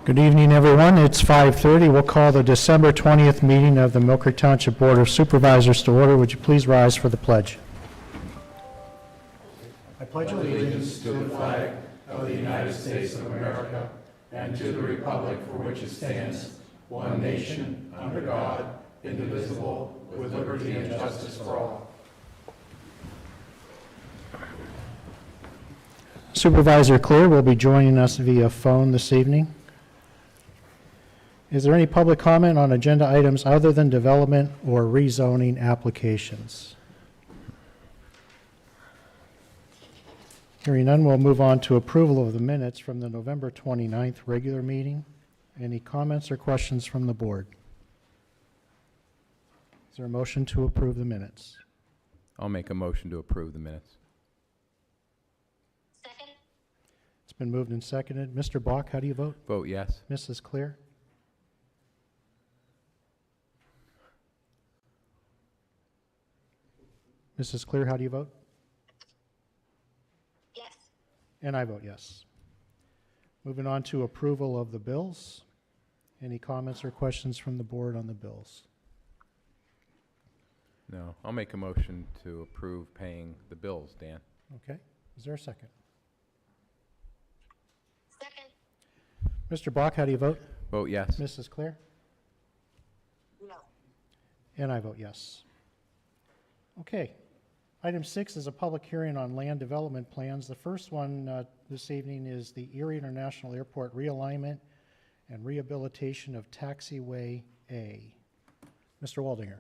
Good evening, everyone. It's 5:30. We'll call the December 20th meeting of the Mill Creek Township Board of Supervisors to order. Would you please rise for the pledge? I pledge allegiance To the flag of the United States of America and to the republic for which it stands, one nation, under God, indivisible, with liberty and justice for all. Supervisor Clear will be joining us via phone this evening. Is there any public comment on agenda items other than development or rezoning applications? Hearing none, we'll move on to approval of the minutes from the November 29th regular meeting. Any comments or questions from the board? Is there a motion to approve the minutes? I'll make a motion to approve the minutes. Second. It's been moved and seconded. Mr. Bach, how do you vote? Vote yes. Mrs. Clear? Mrs. Clear, how do you vote? Yes. And I vote yes. Moving on to approval of the bills. Any comments or questions from the board on the bills? No. I'll make a motion to approve paying the bills, Dan. Okay. Is there a second? Second. Mr. Bach, how do you vote? Vote yes. Mrs. Clear? No. And I vote yes. Okay. Item 6 is a public hearing on land development plans. The first one this evening is the Erie International Airport realignment and rehabilitation of Taxiway A. Mr. Waldinger.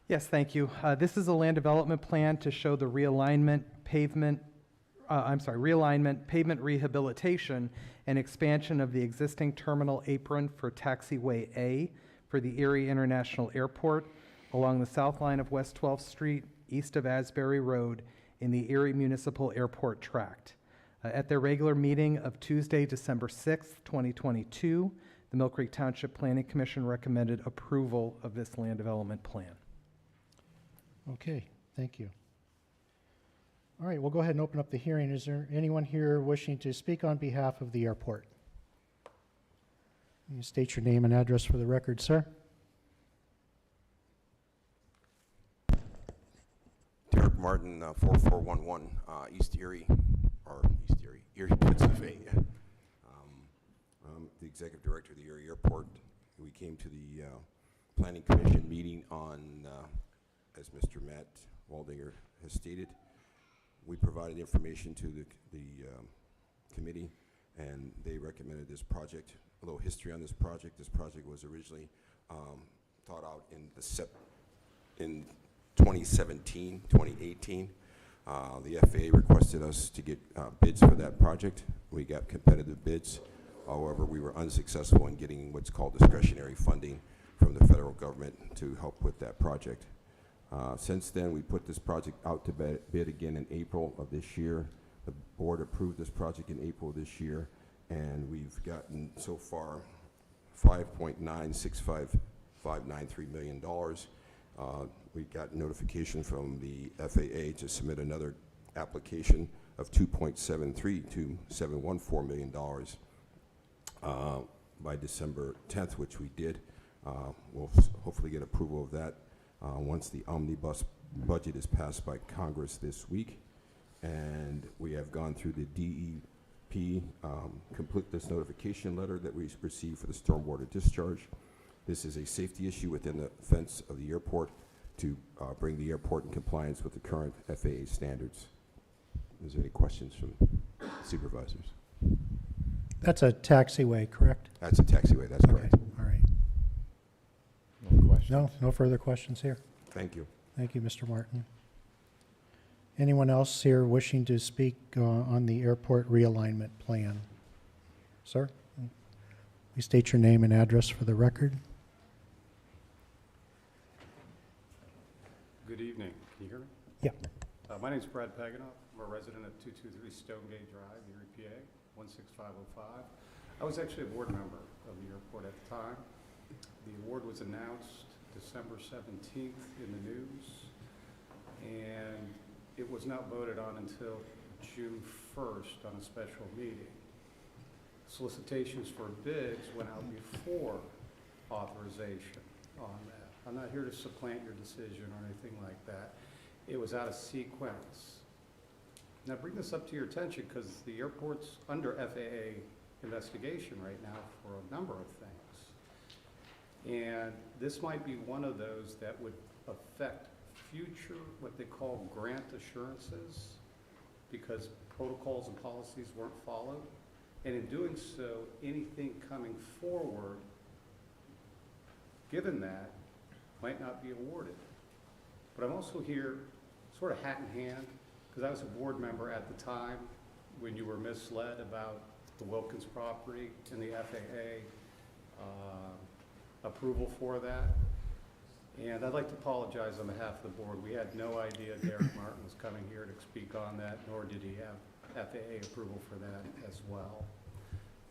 Yes, thank you. This is a land development plan to show the realignment, pavement rehabilitation, and expansion of the existing terminal apron for Taxiway A for the Erie International Airport along the south line of West 12th Street, east of Asbury Road, in the Erie Municipal Airport Tract. At their regular meeting of Tuesday, December 6th, 2022, the Mill Creek Township Planning Commission recommended approval of this land development plan. Okay, thank you. All right, we'll go ahead and open up the hearing. Is there anyone here wishing to speak on behalf of the airport? Can you state your name and address for the record, sir? Martin, 4411 Erie, Pennsylvania. I'm the executive director of the Erie Airport. We came to the Planning Commission meeting on, as Mr. Matt Waldinger has stated, we provided information to the committee, and they recommended this project. A little history on this project. This project was originally thought out in 2017, 2018. The FAA requested us to get bids for that project. We got competitive bids. However, we were unsuccessful in getting what's called discretionary funding from the federal government to help with that project. Since then, we put this project out to bid again in April of this year. The board approved this project in April of this year, and we've gotten so far $5.965593 million. We got notification from the FAA to submit another application of $2.714 million by December 10th, which we did. We'll hopefully get approval of that once the omnibus budget is passed by Congress this week. And we have gone through the DEP completeness notification letter that we received for the stormwater discharge. This is a safety issue within the fence of the airport to bring the airport in compliance with the current FAA standards. Is there any questions from supervisors? That's a taxiway, correct? That's a taxiway, that's correct. All right. No questions. No further questions here. Thank you. Thank you, Mr. Martin. Anyone else here wishing to speak on the airport realignment plan? Sir, please state your name and address for the record. Good evening. Can you hear me? Yeah. My name is Brad Paganoff. I'm a resident at 223 Stonegate Drive, Erie, PA, 16505. I was actually a board member of the airport at the time. The award was announced December 17th in the news, and it was not voted on until June 1st on a special meeting. solicitations for bids went out before authorization on that. I'm not here to supplant your decision or anything like that. It was out of sequence. Now, bring this up to your attention because the airport's under FAA investigation right now for a number of things. And this might be one of those that would affect future, what they call grant assurances, because protocols and policies weren't followed. And in doing so, anything coming forward, given that, might not be awarded. But I'm also here sort of hat in hand, because I was a board member at the time when you were misled about the Wilkins property and the FAA approval for that. And I'd like to apologize on behalf of the board. We had no idea Derek Martin was coming here to speak on that, nor did he have FAA approval for that as well.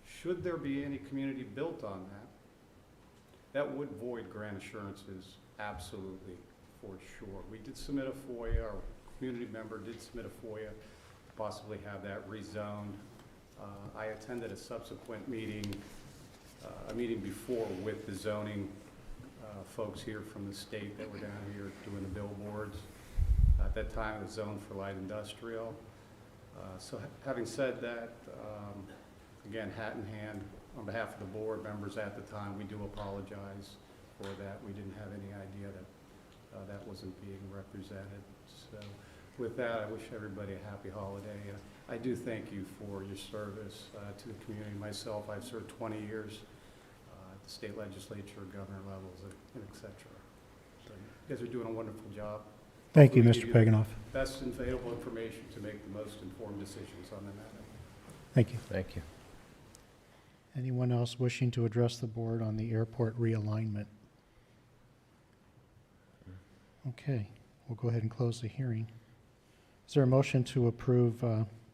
Should there be any community built on that, that would void grant assurances, absolutely, for sure. We did submit a FOIA, our community member did submit a FOIA to possibly have that rezoned. I attended a subsequent meeting, a meeting before with the zoning folks here from the state that were down here doing the billboards. At that time, it was zoned for light industrial. So having said that, again, hat in hand, on behalf of the board members at the time, we do apologize for that. We didn't have any idea that that wasn't being represented. So with that, I wish everybody a happy holiday. I do thank you for your service to the community. Myself, I've served 20 years at the state legislature, governor levels, and et cetera. So you guys are doing a wonderful job. Thank you, Hopefully Mr. we give you Paganoff. the best available information to make the most informed decisions on the matter. Thank you. Thank you. Anyone else wishing to address the board on the airport realignment? Okay, we'll go ahead and close the hearing. Is there a motion to approve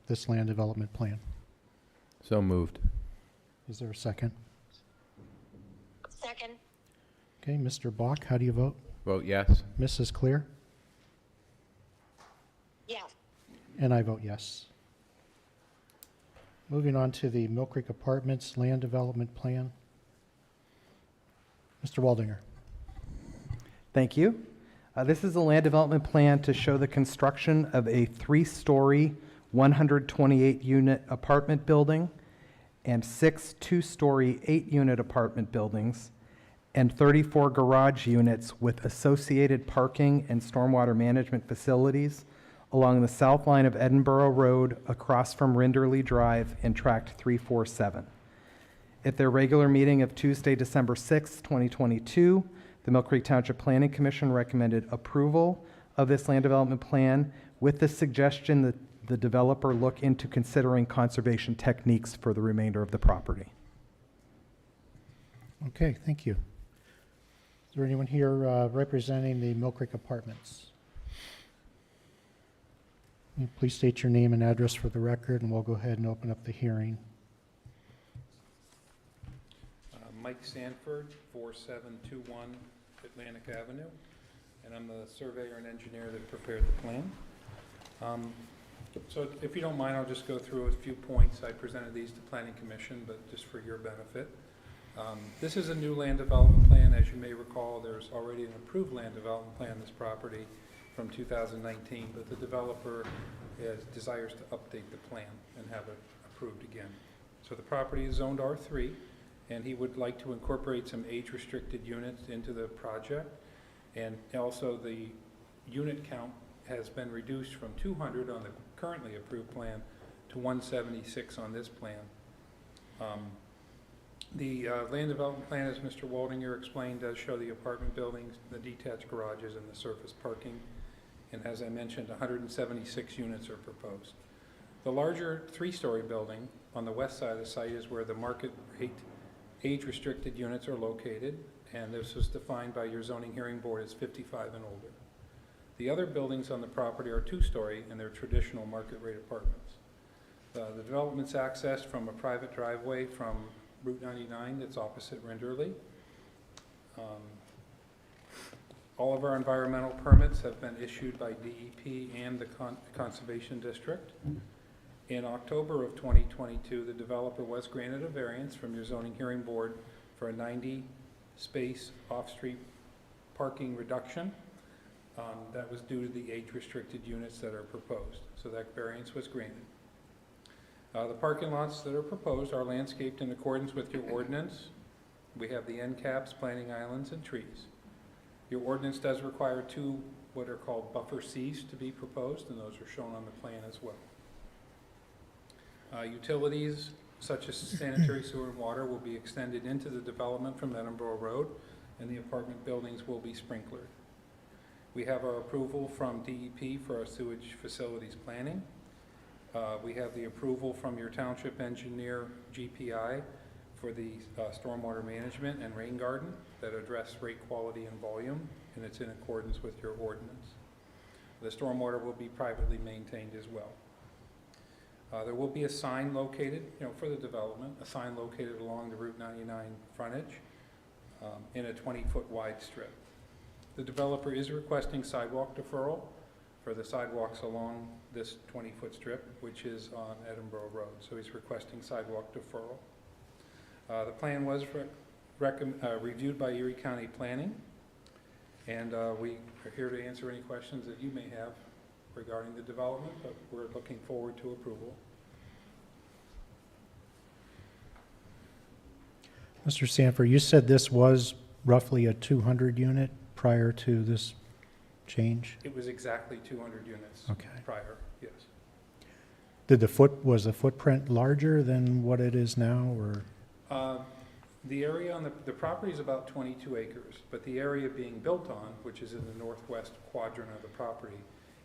this land development plan? So moved. Is there a second? Second. Okay, Mr. Bach, how do you vote? Vote yes. Mrs. Clear? Yes. And I vote yes. Moving on to the Mill Creek Apartments Land Development Plan. Mr. Waldinger. Thank you. This is a land development plan to show the construction of a 3-story, 128-unit apartment building and 6 2-story, 8-unit apartment buildings and 34 garage units with associated parking and stormwater management facilities along the south line of Edinburgh Road across from Rinderley Drive in Tract 347. At their regular meeting of Tuesday, December 6, 2022, the Mill Creek Township Planning Commission recommended approval of this land development plan with the suggestion that the developer look into considering conservation techniques for the remainder of the property. Okay, thank you. Is there anyone here representing the Mill Creek Apartments? Please state your name and address for the record, and we'll go ahead and open up the hearing. Mike Sanford, 4721 Atlantic Avenue, and I'm the surveyor and engineer that prepared the plan. So if you don't mind, I'll just go through a few points. I presented these to Planning Commission, but just for your benefit. This is a new land development plan. As you may recall, there's already an approved land development plan on this property from 2019, but the developer desires to update the plan and have it approved again. So the property is zoned R3, and he would like to incorporate some age-restricted units into the project. And also the unit count has been reduced from 200 on the currently approved plan to 176 on this plan. The land development plan, as Mr. Waldinger explained, does show the apartment buildings, the detached garages, and the surface parking. And as I mentioned, 176 units are proposed. The larger 3-story building on the west side of the site is where the market rate age-restricted units are located, and this was defined by your zoning hearing board as 55 and older. The other buildings on the property are 2-story, and they're traditional market rate apartments. The development's accessed from a private driveway from Route 99 that's opposite Rinderley. All of our environmental permits have been issued by DEP and the Conservation District. In October of 2022, the developer was granted a variance from your zoning hearing board for a 90-space off-street parking reduction. That was due to the age-restricted units that are proposed. So that variance was granted. The parking lots that are proposed are landscaped in accordance with your ordinance. We have the end caps, planting islands, and trees. Your ordinance does require 2 what are called buffer Cs to be proposed, and those are shown on the plan as well. Utilities such as sanitary sewer and water will be extended into the development from Edinburgh Road, and the apartment buildings will be sprinklered. We have our approval from DEP for our sewage facilities planning. We have the approval from your township engineer, GPI, for the stormwater management and rain garden that address rate quality and volume, and it's in accordance with your ordinance. The stormwater will be privately maintained as well. There will be a sign located, for the development, a sign located along the Route 99 frontage in a 20-foot wide strip. The developer is requesting sidewalk deferral for the sidewalks along this 20-foot strip, which is on Edinburgh Road. So he's requesting sidewalk deferral. The plan was reviewed by Erie County Planning, and we are here to answer any questions that you may have regarding the development, but we're looking forward to approval. Mr. Sanford, you said this was roughly a 200 unit prior to this change? It was exactly 200 units Okay. prior, yes. Was the footprint larger than what it is now, or? The area on the property is about 22 acres, but the area being built on, which is in the northwest quadrant of the property,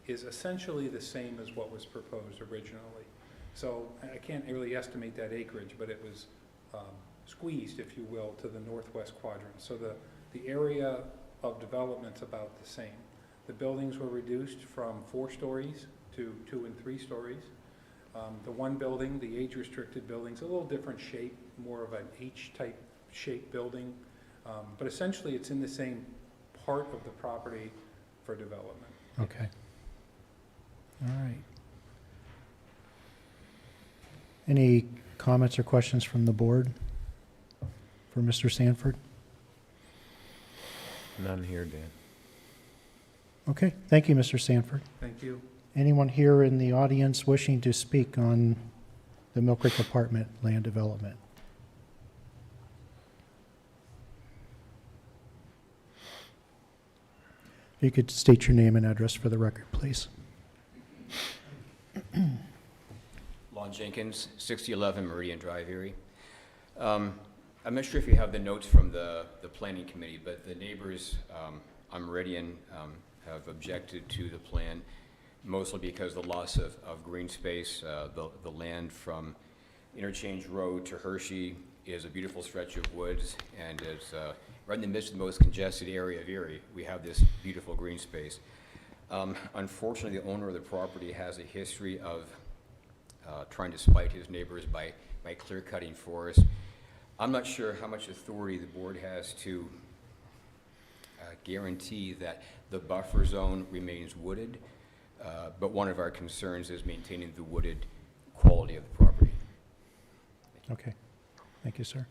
is essentially the same as what was proposed originally. So I can't really estimate that acreage, but it was squeezed, if you will, to the northwest quadrant. So the area of development's about the same. The buildings were reduced from 4 stories to 2 and 3 stories. The one building, the age-restricted building's a little different shape, more of an H-type shape building, but essentially it's in the same part of the property for development. Okay. All right. Any comments or questions from the board for Mr. Sanford? None here, Dan. Okay, thank you, Mr. Sanford. Thank you. Anyone here in the audience wishing to speak on the Mill Creek apartment land development? If you could state your name and address for the record, please. Lon Jenkins, 6011 Meridian Drive, Erie. I'm not sure if you have the notes from the planning committee, but the neighbors on Meridian have objected to the plan, mostly because the loss of green space. The land from Interchange Road to Hershey is a beautiful stretch of woods, and it's right in the midst of the most congested area of Erie. We have this beautiful green space. Unfortunately, the owner of the property has a history of trying to spite his neighbors by clear-cutting forests. I'm not sure how much authority the board has to guarantee that the buffer zone remains wooded, but one of our concerns is maintaining the wooded quality of the property. Okay, thank you, sir.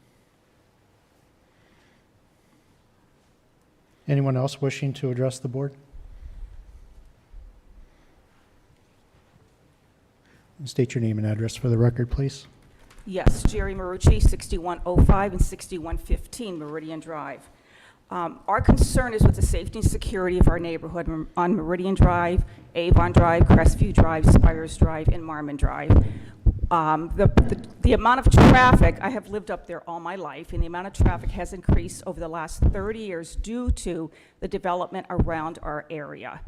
Anyone else wishing to address the board? State your name and address for the record, please. Yes, Jerry Marucci, 6105 and 6115 Meridian Drive. Our concern is with the safety and security of our neighborhood on Meridian Drive, Avon Drive, Crestview Drive, Spires Drive, and Marmon Drive. The amount of traffic, I have lived up there all my life, and the amount of traffic has increased over the last 30 years due to the development around our area.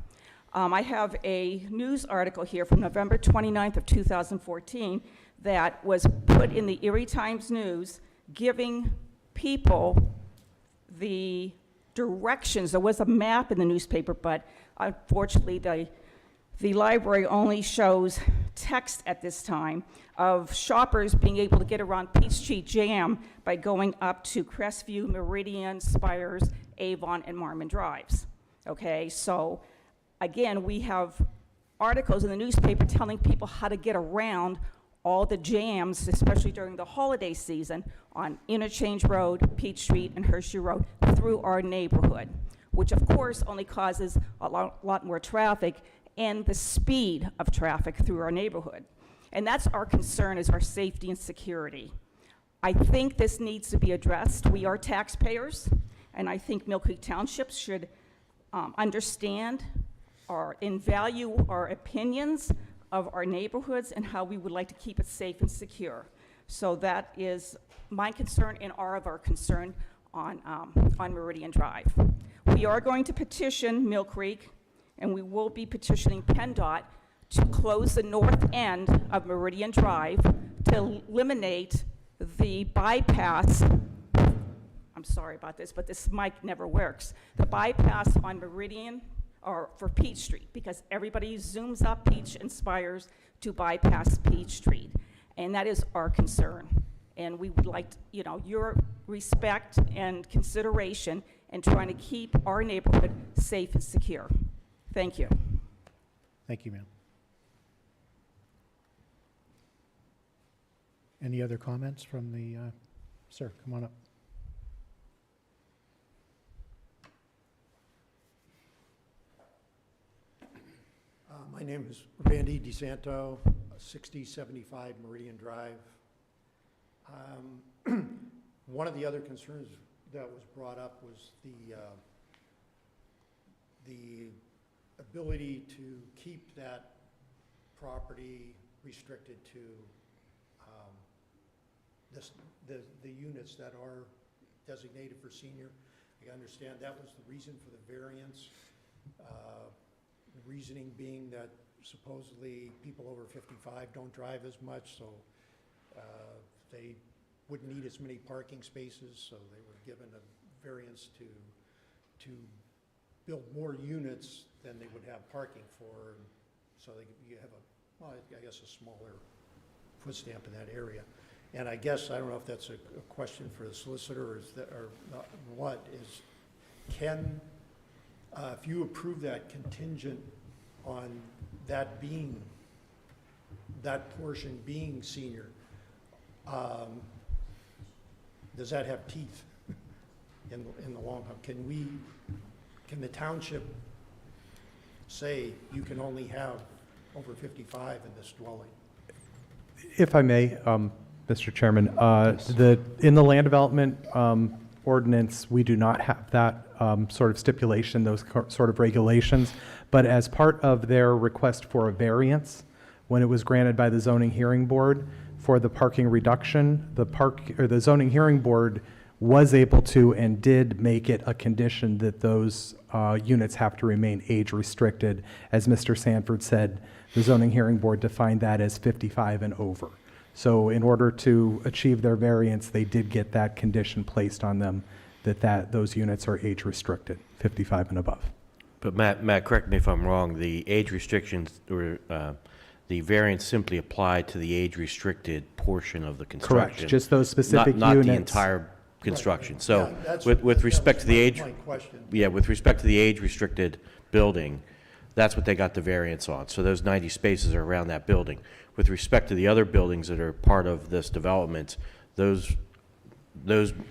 I have a news article here from November 29th of 2014 that was put in the Erie Times News giving people the directions. There was a map in the newspaper, but unfortunately the library only shows text at this time of shoppers being able to get around Peachtree Jam by going up to Crestview, Meridian, Spires, Avon, and Marmon Drives. Okay, so again, we have articles in the newspaper telling people how to get around all the jams, especially during the holiday season, on Interchange Road, Peach Street, and Hershey Road through our neighborhood, which of course only causes a lot more traffic and the speed of traffic through our neighborhood. And that's our concern, is our safety and security. I think this needs to be addressed. We are taxpayers, and I think Mill Creek Township should understand and value our opinions of our neighborhoods and how we would like to keep it safe and secure. So that is my concern and our concern on Meridian Drive. We are going to petition Mill Creek, and we will be petitioning PennDOT to close the north end of Meridian Drive to eliminate the bypass. I'm sorry about this, but this mic never works. The bypass on Meridian, or for Peach Street, because everybody zooms up Peach and Spires to bypass Peach Street. And that is our concern. And we would like, your respect and consideration in trying to keep our neighborhood safe and secure. Thank you. Thank you, ma'am. Any other comments from the, sir, come on up. My name is Randy DeSanto, 6075 Meridian Drive. One of the other concerns that was brought up was the ability to keep that property restricted to the units that are designated for senior. I understand that was the reason for the variance. The reasoning being that supposedly people over 55 don't drive as much, so they wouldn't need as many parking spaces, so they were given a variance to build more units than they would have parking for, and so you have I guess a smaller foot stamp in that area. And I guess, I don't know if that's a question for the solicitor or not, what is, can, if you approve that contingent on that portion being senior, does that have teeth in the long run? Can the township say you can only have over 55 in this dwelling? If I may, Mr. Chairman, in the land development ordinance, we do not have that sort of stipulation, those sort of regulations. But as part of their request for a variance, when it was granted by the zoning hearing board for the parking reduction, the zoning hearing board was able to and did make it a condition that those units have to remain age restricted. As Mr. Sanford said, the zoning hearing board defined that as 55 and over. So in order to achieve their variance, they did get that condition placed on them that those units are age restricted, 55 and above. But Matt, correct me if I'm wrong, the age restrictions or the variance simply applied to the age restricted portion of the construction. Correct, just those specific not units. Not the entire construction. Right. So Yeah, with respect to the age, my question. yeah, with respect to the age restricted building, that's what they got the variance on. So those 90 spaces are around that building. With respect to the other buildings that are part of this development, those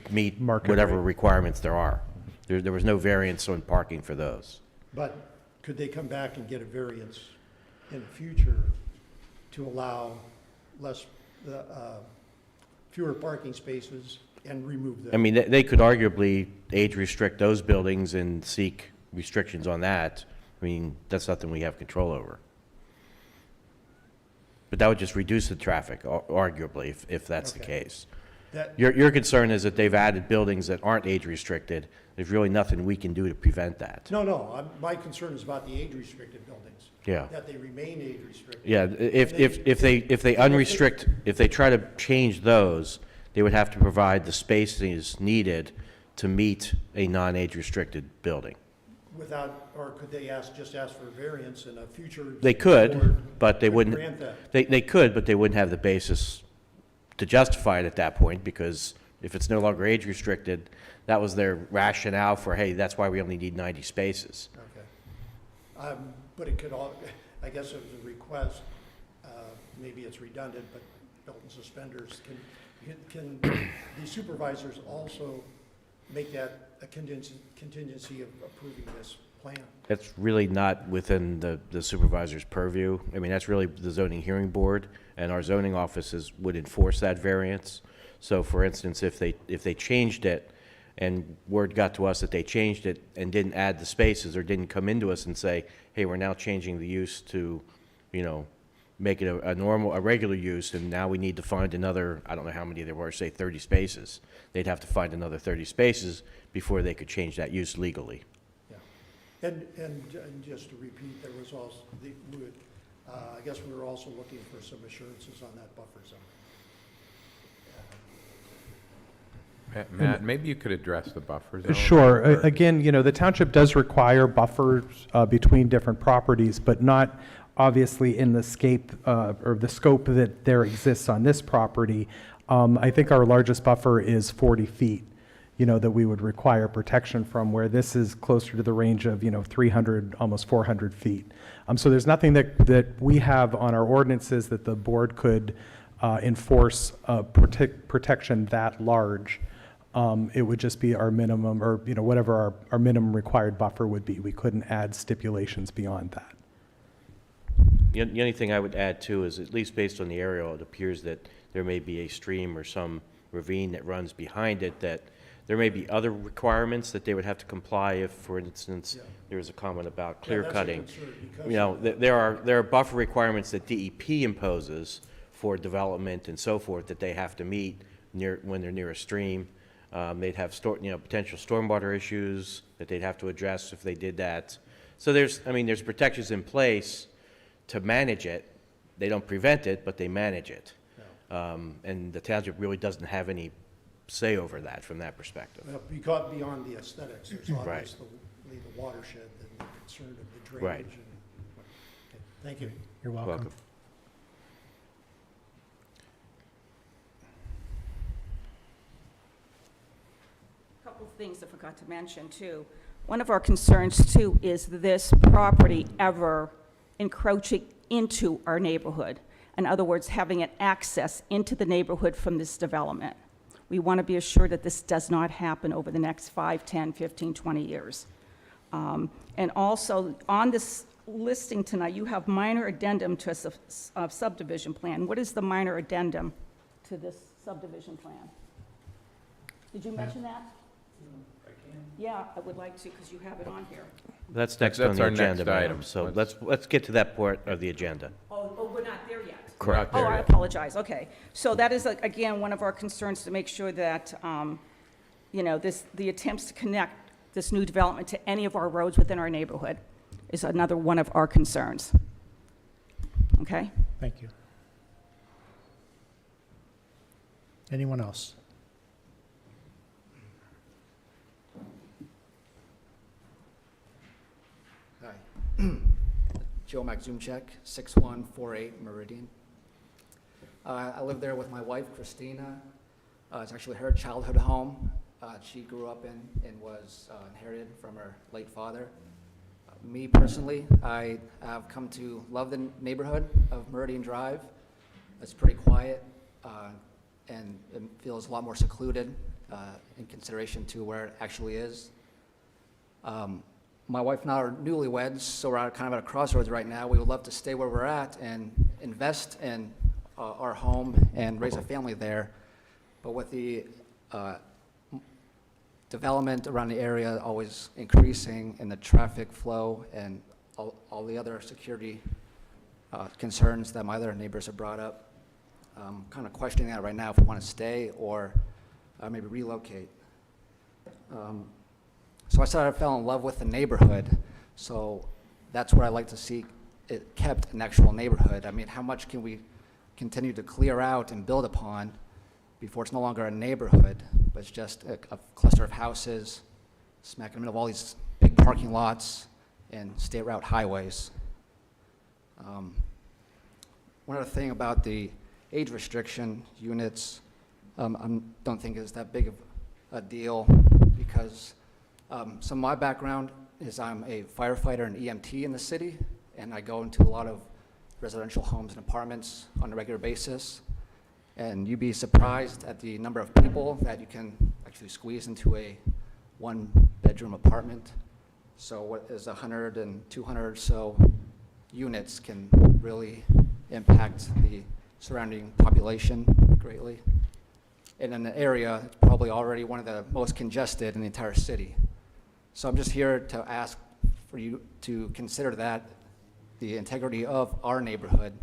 meet Market whatever rate. requirements there are. There was no variance on parking for those. But could they come back and get a variance in the future to allow fewer parking spaces and remove them? I mean, they could arguably age restrict those buildings and seek restrictions on that. I mean, that's nothing we have control over. But that would just reduce the traffic, arguably, if that's the Okay. case. That- Your concern is that they've added buildings that aren't age restricted. There's really nothing we can do to prevent that. No, my concern is about the age-restricted buildings. Yeah. That they remain age-restricted. Yeah, if they unrestrict, if they try to change those, they would have to provide the spaces needed to meet a non-age restricted building. Without, or could they just ask for a variance in a future? They could, board but they could wouldn't. grant that? They could, but they wouldn't have the basis to justify it at that point, because if it's no longer age restricted, that was their rationale for, hey, that's why we only need 90 spaces. Okay. But it could all, I guess it was a request, maybe it's redundant, but belt and suspenders, can the supervisors also make that a contingency of approving this plan? That's really not within the supervisor's purview. I mean, that's really the zoning hearing board, and our zoning offices would enforce that variance. So for instance, if they changed it, and word got to us that they changed it and didn't add the spaces, or didn't come into us and say, hey, we're now changing the use to, you know, make it a regular use, and now we need to find another, I don't know how many there were, say 30 spaces. They'd have to find another 30 spaces before they could change that use legally. Yeah. And just to repeat, there was also, I guess we were also looking for some assurances on that buffer zone. Matt, maybe you could address the buffer zone. Sure. Again, you know, the township does require buffers between different properties, but not obviously in the scope that there exists on this property. I think our largest buffer is 40 feet, you know, that we would require protection from, where this is closer to the range of, you know, 300, almost 400 feet. So there's nothing that we have on our ordinances that the board could enforce protection that large. It would just be our minimum, or, you know, whatever our minimum required buffer would be. We couldn't add stipulations beyond that. The only thing I would add too is, at least based on the aerial, it appears that there may be a stream or some ravine that runs behind it, that there may be other requirements that they would have to comply if, for instance, there was a comment about clear cutting. You know, there are buffer requirements that DEP imposes for development and so forth that they have to meet when they're near a stream. They'd have potential stormwater issues that they'd have to address if they did that. So there's protections in place to manage it. They don't prevent it, but they manage it. And the township really doesn't have any say over that from that perspective. Because beyond the aesthetics, there's Right. obviously the watershed and the concern of the drainage. Right. Okay, thank you. You're welcome. Couple of things I forgot to mention, too. One of our concerns, too, is this property ever encroaching into our neighborhood. In other words, having an access into the neighborhood from this development. We want to be assured that this does not happen over the next 5, 10, 15, 20 years. And also, on this listing tonight, you have minor addendum to a subdivision plan. What is the minor addendum to this subdivision plan? Did you mention that? Yeah, I would like to, because you have it on here. That's next on That's the our next agenda, item. madam. So let's get to that part of the agenda. Oh, we're not there yet. Correct. Oh, I apologize, okay. So that is, again, one of our concerns, to make sure that, you know, the attempts to connect this new development to any of our roads within our neighborhood is another one of our concerns. Okay? Thank you. Anyone else? Hi. Joe Maxumchek, 6148 Meridian. I live there with my wife, Christina. It's actually her childhood home. She grew up in and was inherited from her late father. Me personally, I have come to love the neighborhood of Meridian Drive. It's pretty quiet and it feels a lot more secluded in consideration to where it actually is. My wife and I are newlyweds, so we're kind of at a crossroads right now. We would love to stay where we're at and invest in our home and raise a family there. But with the development around the area always increasing, and the traffic flow and all the other security concerns that my other neighbors have brought up, I'm kind of questioning that right now, if we want to stay or maybe relocate. So I started to fall in love with the neighborhood, so that's where I like to see it kept an actual neighborhood. I mean, how much can we continue to clear out and build upon before it's no longer a neighborhood, but it's just a cluster of houses smack in the middle of all these big parking lots and state route highways. One other thing about the age restriction units, I don't think is that big of a deal, because some of my background is I'm a firefighter and EMT in the city, and I go into a lot of residential homes and apartments on a regular basis. And you'd be surprised at the number of people that you can actually squeeze into a one-bedroom apartment. So what is 100 and 200 or so units can really impact the surrounding population greatly. And in the area, it's probably already one of the most congested in the entire city. So I'm just here to ask for you to consider that the integrity of our neighborhood,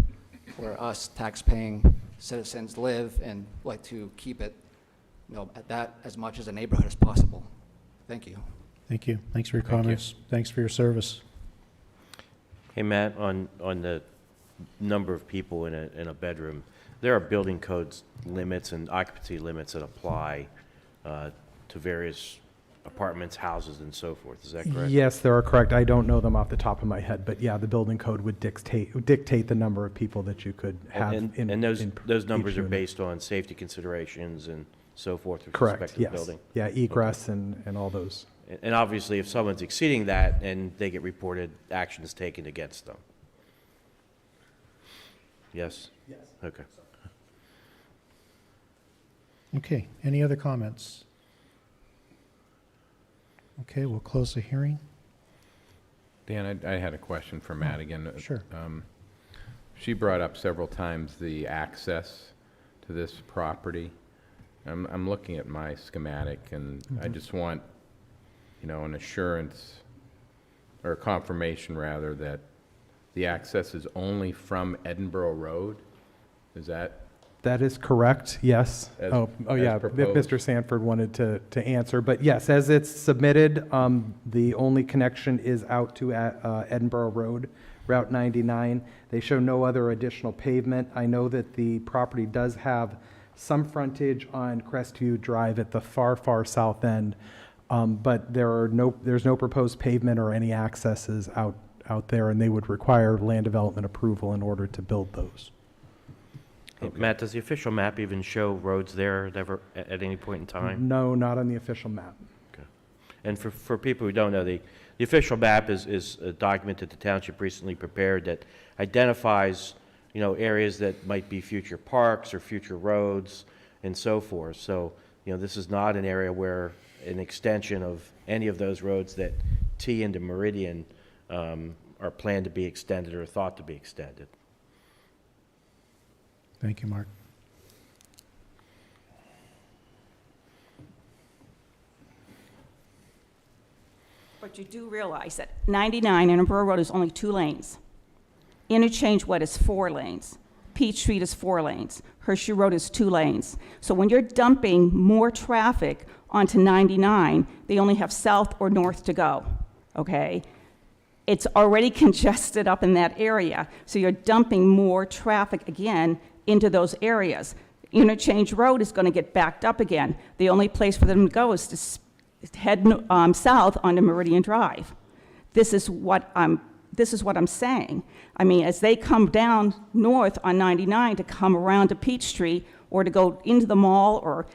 where us tax-paying citizens live, and like to keep it, at that as much as a neighborhood as possible. Thank you. Thank you. Thanks for your Thank you. comments. Thanks for your service. Hey, Matt, on the number of people in a bedroom, there are building codes limits and occupancy limits that apply to various apartments, houses, and so forth. Is that correct? Yes, they are correct. I don't know them off the top of my head, but yeah, the building code would dictate the number of people that you could have in. And those each numbers are unit. based on safety considerations and so forth with Correct, respect to the yes. building? Yeah, egress and all those. And obviously, if someone's exceeding that and they get reported, action is taken against them. Yes? Yes. Okay. Okay, any other comments? Okay, we'll close the hearing. Dan, I had a question for Matt again. Sure. She brought up several times the access to this property. I'm looking at my schematic, and I just want, an assurance, or confirmation rather, that the access is only from Edinburgh Road? Is that? That is correct, yes. As- Oh, as yeah, proposed? Mr. Sanford wanted to answer, but yes, as it's submitted, the only connection is out to Edinburgh Road, Route 99. They show no other additional pavement. I know that the property does have some frontage on Crestview Drive at the far, far south end, but there's no proposed pavement or any accesses out there, and they would require land development approval in order to build those. Hey, Matt, does the official map even show roads there at any point in time? No, not on the official map. Okay. And for people who don't know, the official map is a document that the township recently prepared that identifies, areas that might be future parks or future roads and so forth. So, this is not an area where an extension of any of those roads that tee into Meridian are planned to be extended or thought to be extended. Thank you, Mark. But you do realize that 99 Edinburgh Road is only 2 lanes. Interchange What is 4 lanes. Peach Street is 4 lanes. Hershey Road is 2 lanes. So when you're dumping more traffic onto 99, they only have south or north to go, okay? It's already congested up in that area, so you're dumping more traffic again into those areas. Interchange Road is going to get backed up again. The only place for them to go is to head south onto Meridian Drive. This is what I'm saying. I mean, as they come down north on 99 to come around to Peach Street or to go into the mall or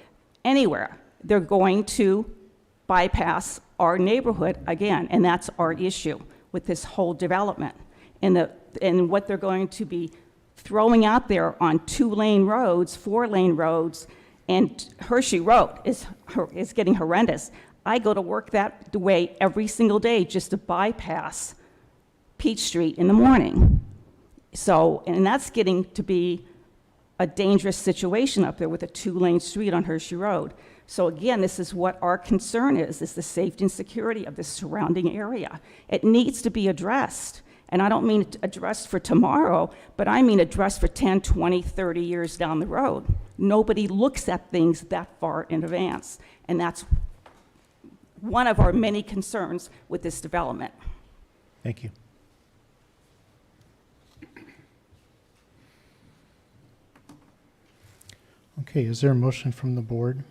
anywhere, they're going to bypass our neighborhood again, and that's our issue with this whole development. And what they're going to be throwing out there on 2-lane roads, 4-lane roads, and Hershey Road is getting horrendous. I go to work that way every single day just to bypass Peach Street in the morning. So, and that's getting to be a dangerous situation up there with a 2-lane street on Hershey Road. So again, this is what our concern is the safety and security of the surrounding area. It needs to be addressed. And I don't mean addressed for tomorrow, but I mean addressed for 10, 20, 30 years down the road. Nobody looks at things that far in advance. And that's one of our many concerns with this development. Thank you. Okay, is there a motion from the board?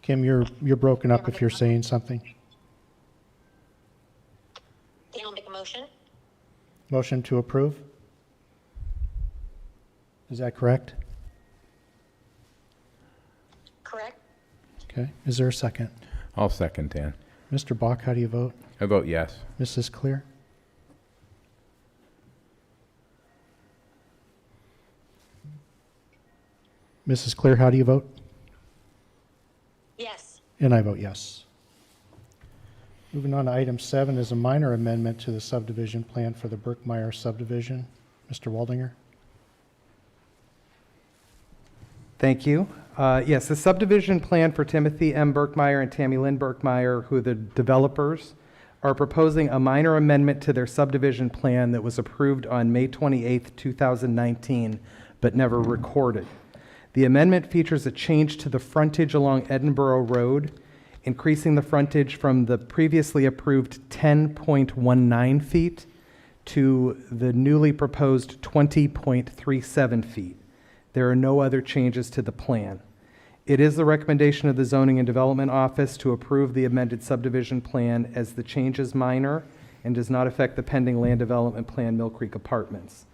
Kim, you're broken up if you're saying something. Dan will make a motion. Motion to approve? Is that correct? Correct? Okay. Is there a second? I'll second Dan. Mr. Bach, how do you vote? I vote yes. Mrs. Clear? Mrs. Clear, how do you vote? Yes. And I vote yes. Moving on to item 7 is a minor amendment to the subdivision plan for the Berkmeyer subdivision. Mr. Waldinger? Thank you. Yes, the subdivision plan for Timothy M. Berkmeyer and Tammy Lynn Berkmeyer, who are the developers, are proposing a minor amendment to their subdivision plan that was approved on May 28, 2019, but never recorded. The amendment features a change to the frontage along Edinburgh Road, increasing the frontage from the previously approved 10.19 feet to the newly proposed 20.37 feet. There are no other changes to the plan. It is the recommendation of the Zoning and Development Office to approve the amended subdivision plan as the change is minor and does not affect the pending land development plan, Mill Creek Apartments.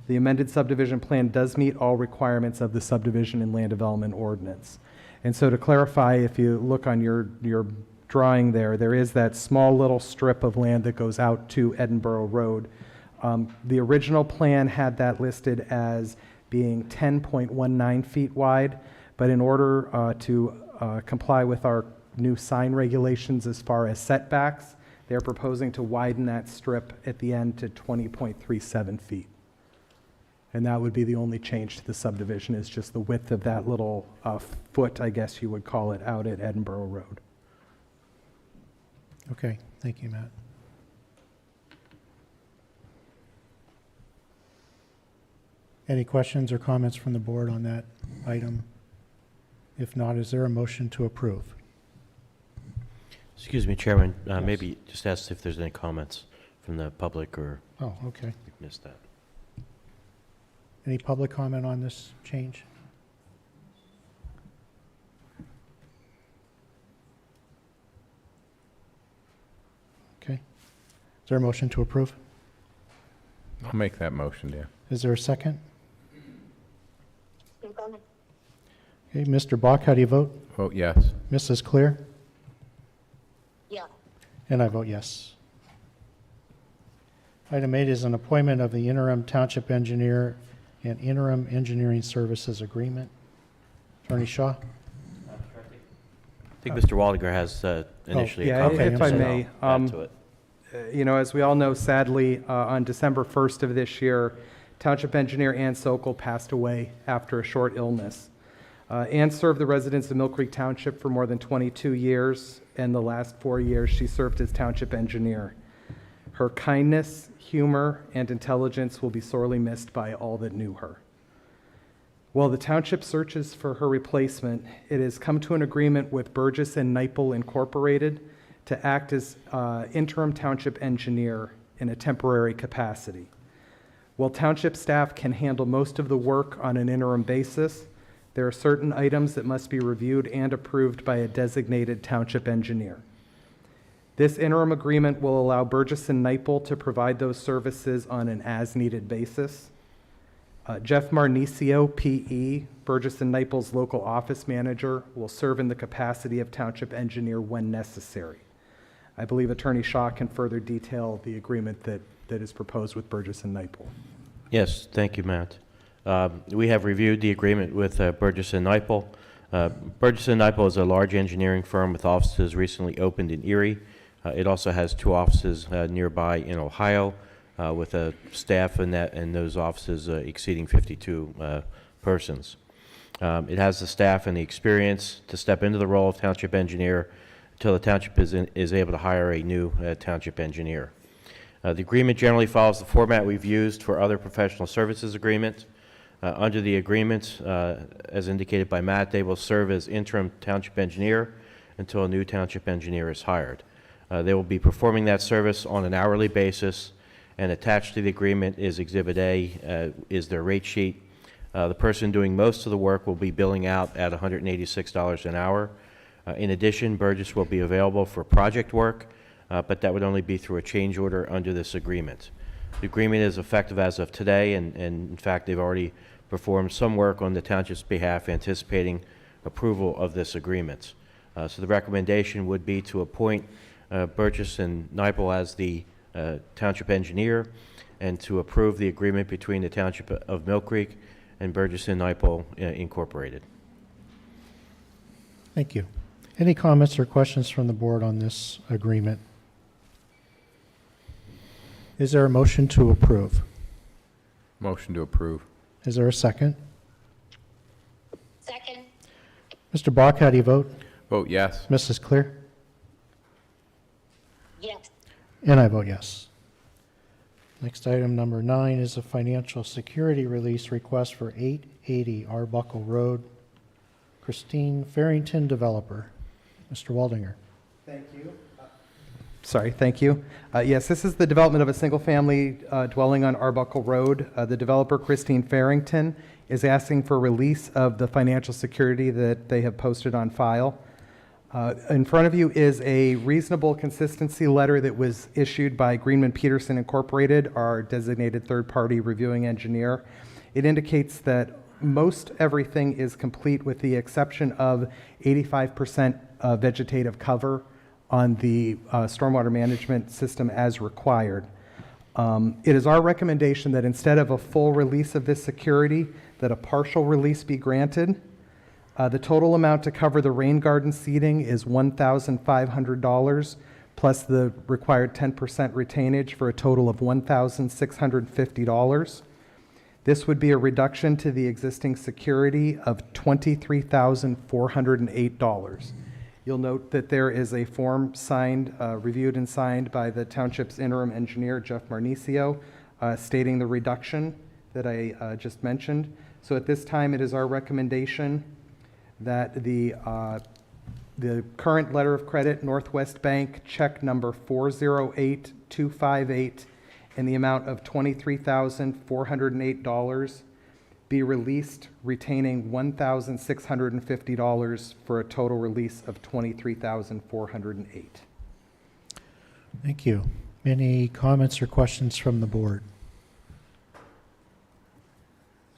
The amended subdivision plan does meet all requirements of the subdivision and land development ordinance. And so to clarify, if you look on your drawing there is that small little strip of land that goes out to Edinburgh Road. The original plan had that listed as being 10.19 feet wide, but in order to comply with our new sign regulations as far as setbacks, they're proposing to widen that strip at the end to 20.37 feet. And that would be the only change to the subdivision, is just the width of that little foot, I guess you would call it, out at Edinburgh Road. Okay, thank you, Matt. Any questions or comments from the board on that item? If not, is there a motion to approve? Excuse me, Chairman, Yes. maybe just ask if there's any comments from the public, or Oh, okay. we've missed that. Any public comment on this change? Okay. Is there a motion to approve? I'll make that motion, Dan. Is there a second? No comment. Okay, Mr. Bach, how do you vote? Vote yes. Mrs. Clear? Yeah. And I vote yes. Item 8 is an appointment of the interim township engineer and interim engineering services agreement. Attorney Shaw? I think Mr. Waldinger has initially a yeah, comment. if I so may, I'll add to it. You know, as we all know, sadly, on December 1st of this year, Township Engineer Ann Sokol passed away after a short illness. Ann served the residents of Mill Creek Township for more than 22 years, and the last 4 years she served as Township Engineer. Her kindness, humor, and intelligence will be sorely missed by all that knew her. While the township searches for her replacement, it has come to an agreement with Burgess and Nyepel Incorporated to act as interim township engineer in a temporary capacity. While township staff can handle most of the work on an interim basis, there are certain items that must be reviewed and approved by a designated township engineer. This interim agreement will allow Burgess and Nyepel to provide those services on an as-needed basis. Jeff Marnicio, P.E., Burgess and Nyepel's local office manager, will serve in the capacity of township engineer when necessary. I believe Attorney Shaw can further detail the agreement that is proposed with Burgess and Nyepel. Yes, thank you, Matt. We have reviewed the agreement with Burgess and Nyepel. Burgess and Nyepel is a large engineering firm with offices recently opened in Erie. It also has 2 offices nearby in Ohio, with a staff in those offices exceeding 52 persons. It has the staff and the experience to step into the role of township engineer until the township is able to hire a new township engineer. The agreement generally follows the format we've used for other professional services agreements. Under the agreement, as indicated by Matt, they will serve as interim township engineer until a new township engineer is hired. They will be performing that service on an hourly basis, and attached to the agreement is Exhibit A, is their rate sheet. The person doing most of the work will be billing out at $186 an hour. In addition, Burgess will be available for project work, but that would only be through a change order under this agreement. The agreement is effective as of today, and in fact, they've already perform some work on the township's behalf, anticipating approval of this agreement. So the recommendation would be to appoint Burgess and Nyepel as the township engineer, and to approve the agreement between the Township of Mill Creek and Burgess and Nyepel Incorporated. Thank you. Any comments or questions from the board on this agreement? Is there a motion to approve? Motion to approve. Is there a second? Second. Mr. Bach, how do you vote? Vote yes. Mrs. Clear? Yes. And I vote yes. Next item, number 9, is a financial security release request for 880 Arbuckle Road. Christine Farrington, developer. Mr. Waldinger. Thank you. Sorry, thank you. Yes, this is the development of a single-family dwelling on Arbuckle Road. The developer, Christine Farrington, is asking for release of the financial security that they have posted on file. In front of you is a reasonable consistency letter that was issued by Greenman Peterson Incorporated, our designated third-party reviewing engineer. It indicates that most everything is complete with the exception of 85% vegetative cover on the stormwater management system as required. It is our recommendation that instead of a full release of this security, that a partial release be granted. The total amount to cover the rain garden seeding is $1,500 plus the required 10% retainage for a total of $1,650. This would be a reduction to the existing security of $23,408. You'll note that there is a form signed, reviewed and signed by the township's interim engineer, Jeff Marnicio, stating the reduction that I just mentioned. So at this time, it is our recommendation that the current letter of credit, Northwest Bank, check number 408258, in the amount of $23,408 be released, retaining $1,650 for a total release of $23,408. Thank you. Any comments or questions from the board?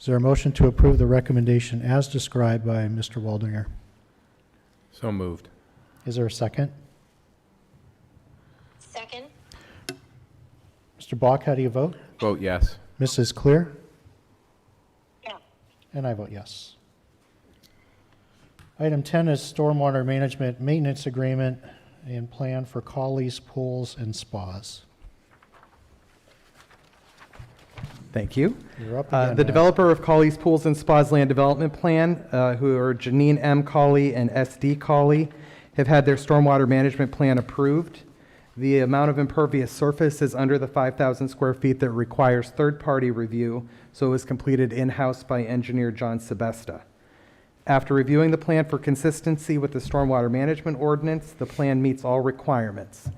Is there a motion to approve the recommendation as described by Mr. Waldinger? So moved. Is there a second? Second. Mr. Bach, how do you vote? Vote yes. Mrs. Clear? Yeah. And I vote yes. Item 10 is stormwater management maintenance agreement and plan for Colley's Pools and Spas. Thank you. You're up again, The Matt. developer of Colley's Pools and Spas Land Development Plan, who are Janine M. Colley and SD Colley, have had their stormwater management plan approved. The amount of impervious surface is under the 5,000 square feet that requires third-party review, so it was completed in-house by engineer John Sebesta. After reviewing the plan for consistency with the stormwater management ordinance, the plan meets all requirements.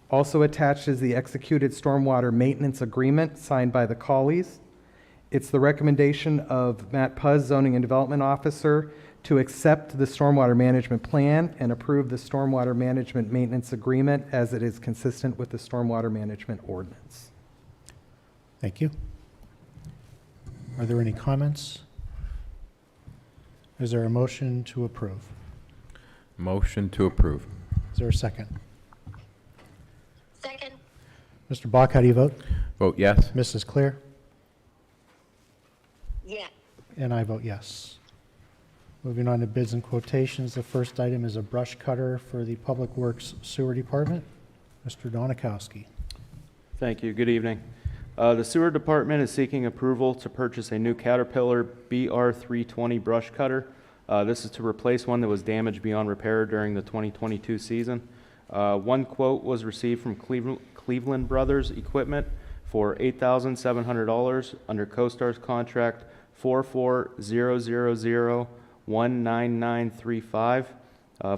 Also attached is the executed stormwater maintenance agreement signed by the Colleys. It's the recommendation of Matt Puz, Zoning and Development Officer, to accept the stormwater management plan and approve the stormwater management maintenance agreement as it is consistent with the stormwater management ordinance. Thank you. Are there any comments? Is there a motion to approve? Motion to approve. Is there a second? Second. Mr. Bach, how do you vote? Vote yes. Mrs. Clear? Yeah. And I vote yes. Moving on to bids and quotations, the first item is a brush cutter for the Public Works Sewer Department. Mr. Donikowski. Thank you. Good evening. The Sewer Department is seeking approval to purchase a new Caterpillar BR320 brush cutter. This is to replace one that was damaged beyond repair during the 2022 season. One quote was received from Cleveland Brothers Equipment for $8,700 under CoStar's contract 4400019935.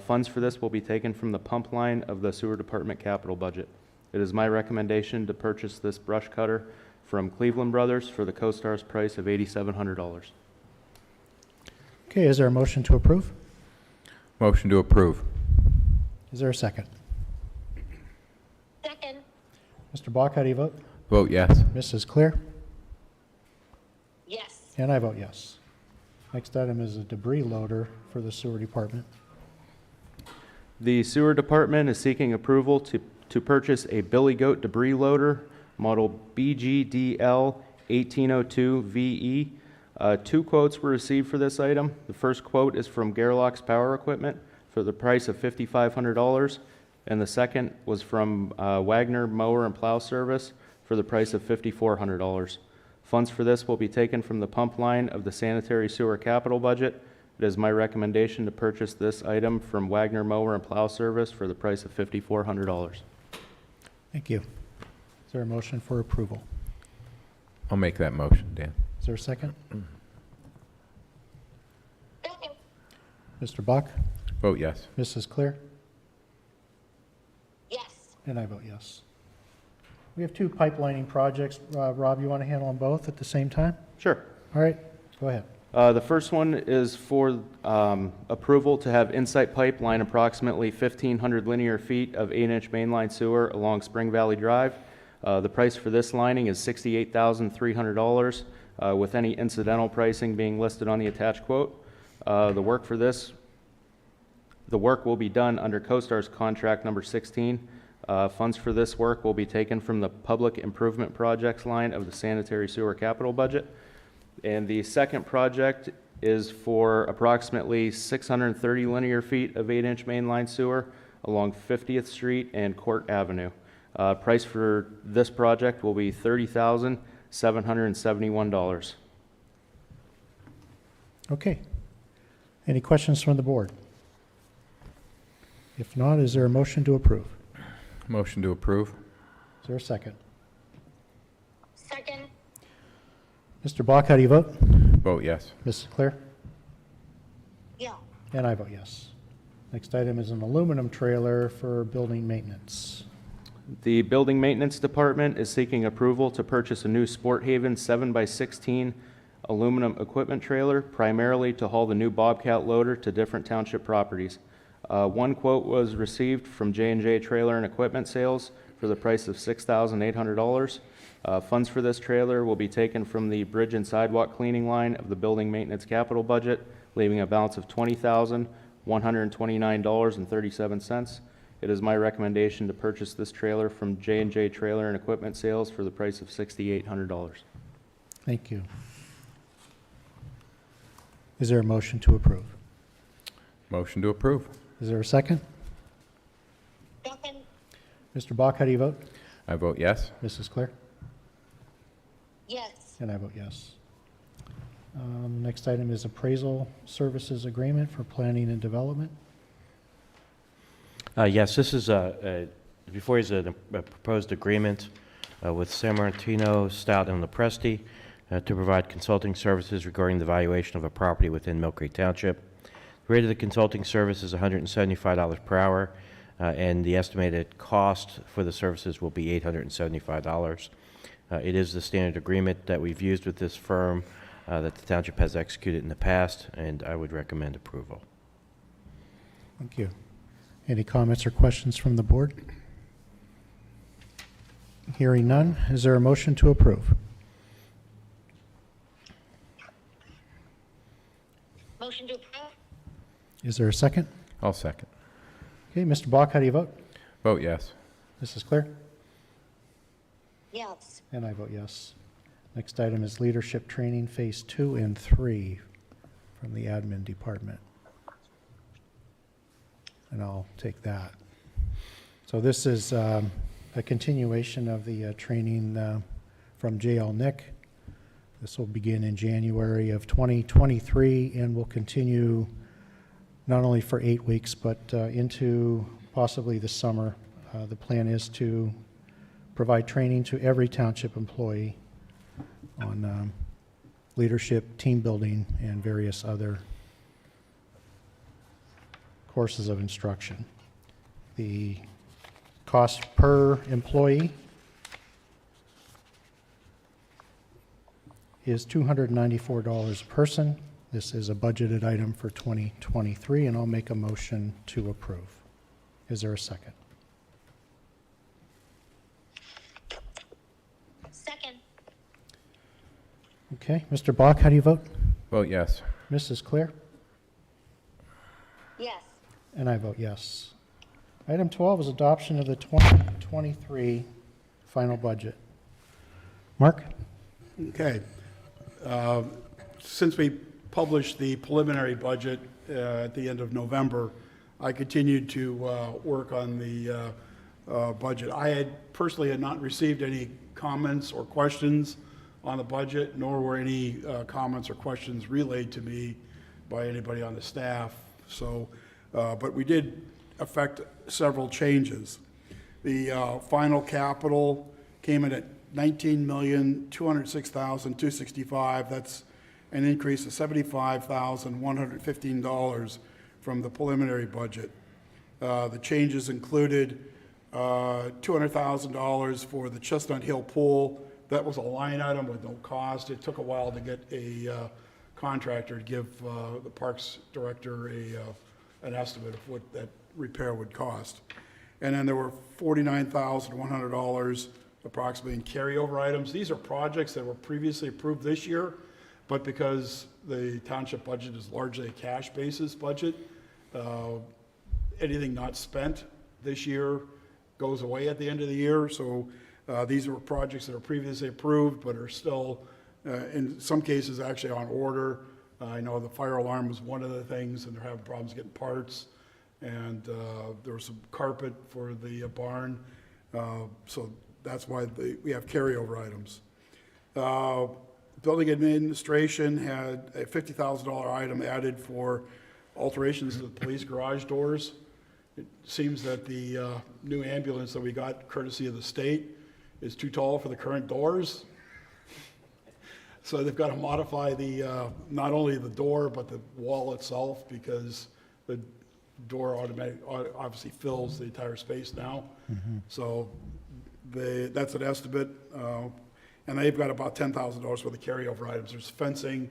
Funds for this will be taken from the pump line of the Sewer Department capital budget. It is my recommendation to purchase this brush cutter from Cleveland Brothers for the CoStar's price of $8,700. Okay, is there a motion to approve? Motion to approve. Is there a second? Second. Mr. Bach, how do you vote? Vote yes. Mrs. Clear? Yes. And I vote yes. Next item is a debris loader for the sewer department. The sewer department is seeking approval to purchase a Billy Goat debris loader, model BGDL 1802VE. Two quotes were received for this item. The first quote is from Garlock's Power Equipment for the price of $5,500, and the second was from Wagner Mower and Plow Service for the price of $5,400. Funds for this will be taken from the pump line of the sanitary sewer capital budget. It is my recommendation to purchase this item from Wagner Mower and Plow Service for the price of $5,400. Thank you. Is there a motion for approval? I'll make that motion, Dan. Is there a second? Second. Mr. Bach? Vote yes. Mrs. Clear? Yes. And I vote yes. We have two pipelining projects. Rob, you want to handle them both at the same time? Sure. All right, go ahead. The first one is for approval to have Insight Pipeline approximately 1,500 linear feet of 8-inch mainline sewer along Spring Valley Drive. The price for this lining is $68,300, with any incidental pricing being listed on the attached quote. The work will be done under CoStar's contract number 16. Funds for this work will be taken from the Public Improvement Projects line of the sanitary sewer capital budget. And the second project is for approximately 630 linear feet of 8-inch mainline sewer along 50th Street and Court Avenue. Price for this project will be $30,771. Okay. Any questions from the board? If not, is there a motion to approve? Motion to approve. Is there a second? Second. Mr. Bach, how do you vote? Vote yes. Mrs. Clear? Yeah. And I vote yes. Next item is an aluminum trailer for building maintenance. The Building Maintenance Department is seeking approval to purchase a new Sport Haven 7x16 aluminum equipment trailer, primarily to haul the new Bobcat loader to different township properties. One quote was received from J&J Trailer and Equipment Sales for the price of $6,800. Funds for this trailer will be taken from the bridge and sidewalk cleaning line of the building maintenance capital budget, leaving a balance of $20,129.37. It is my recommendation to purchase this trailer from J&J Trailer and Equipment Sales for the price of $6,800. Thank you. Is there a motion to approve? Motion to approve. Is there a second? Second. Mr. Bach, how do you vote? I vote yes. Mrs. Clear? Yes. And I vote yes. Next item is appraisal services agreement for planning and development. Yes, this is before you is a proposed agreement with San Martino, Stout, and LaPresti to provide consulting services regarding the valuation of a property within Mill Creek Township. The rate of the consulting service is $175 per hour, and the estimated cost for the services will be $875. It is the standard agreement that we've used with this firm that the township has executed in the past, and I would recommend approval. Thank you. Any comments or questions from the board? Hearing none, is there a motion to approve? Motion to approve? Is there a second? I'll second. Okay, Mr. Bach, how do you vote? Vote yes. Mrs. Clear? Yes. And I vote yes. Next item is leadership training phase 2 and 3 from the admin department. And I'll take that. So this is a continuation of the training from JL Nick. This will begin in January of 2023 and will continue not only for 8 weeks, but into possibly the summer. The plan is to provide training to every township employee on leadership, team building, and various other courses of instruction. The cost per employee is $294 a person. This is a budgeted item for 2023, and I'll make a motion to approve. Is there a second? Second. Okay, Mr. Bach, how do you vote? Vote yes. Mrs. Claire? Yes. And I vote yes. Item 12 is adoption of the 2023 final budget. Mark? Okay. Since we published the preliminary budget at the end of November, I continued to work on the budget. I had personally not received any comments or questions on the budget, nor were any comments or questions relayed to me by anybody on the staff. So, but we did affect several changes. The final capital came in at $19,206,265. That's an increase of $75,115 from the preliminary budget. The changes included $200,000 for the Chestnut Hill Pool. That was a line item with no cost. It took a while to get a contractor to give the Parks Director an estimate of what that repair would cost. And then there were $49,100 approximately in carryover items. These are projects that were previously approved this year, but because the township budget is largely a cash basis budget, anything not spent this year goes away at the end of the year. So these are projects that are previously approved, but are still, in some cases, actually on order. I know the fire alarm was one of the things, and they're having problems getting parts. And there was some carpet for the barn. So that's why we have carryover items. Building administration had a $50,000 item added for alterations to the police garage doors. It seems that the new ambulance that we got courtesy of the state is too tall for the current doors. So they've got to modify the not only the door, but the wall itself, because the door obviously fills the entire space now. So that's an estimate. And they've got about $10,000 for the carryover items. There's fencing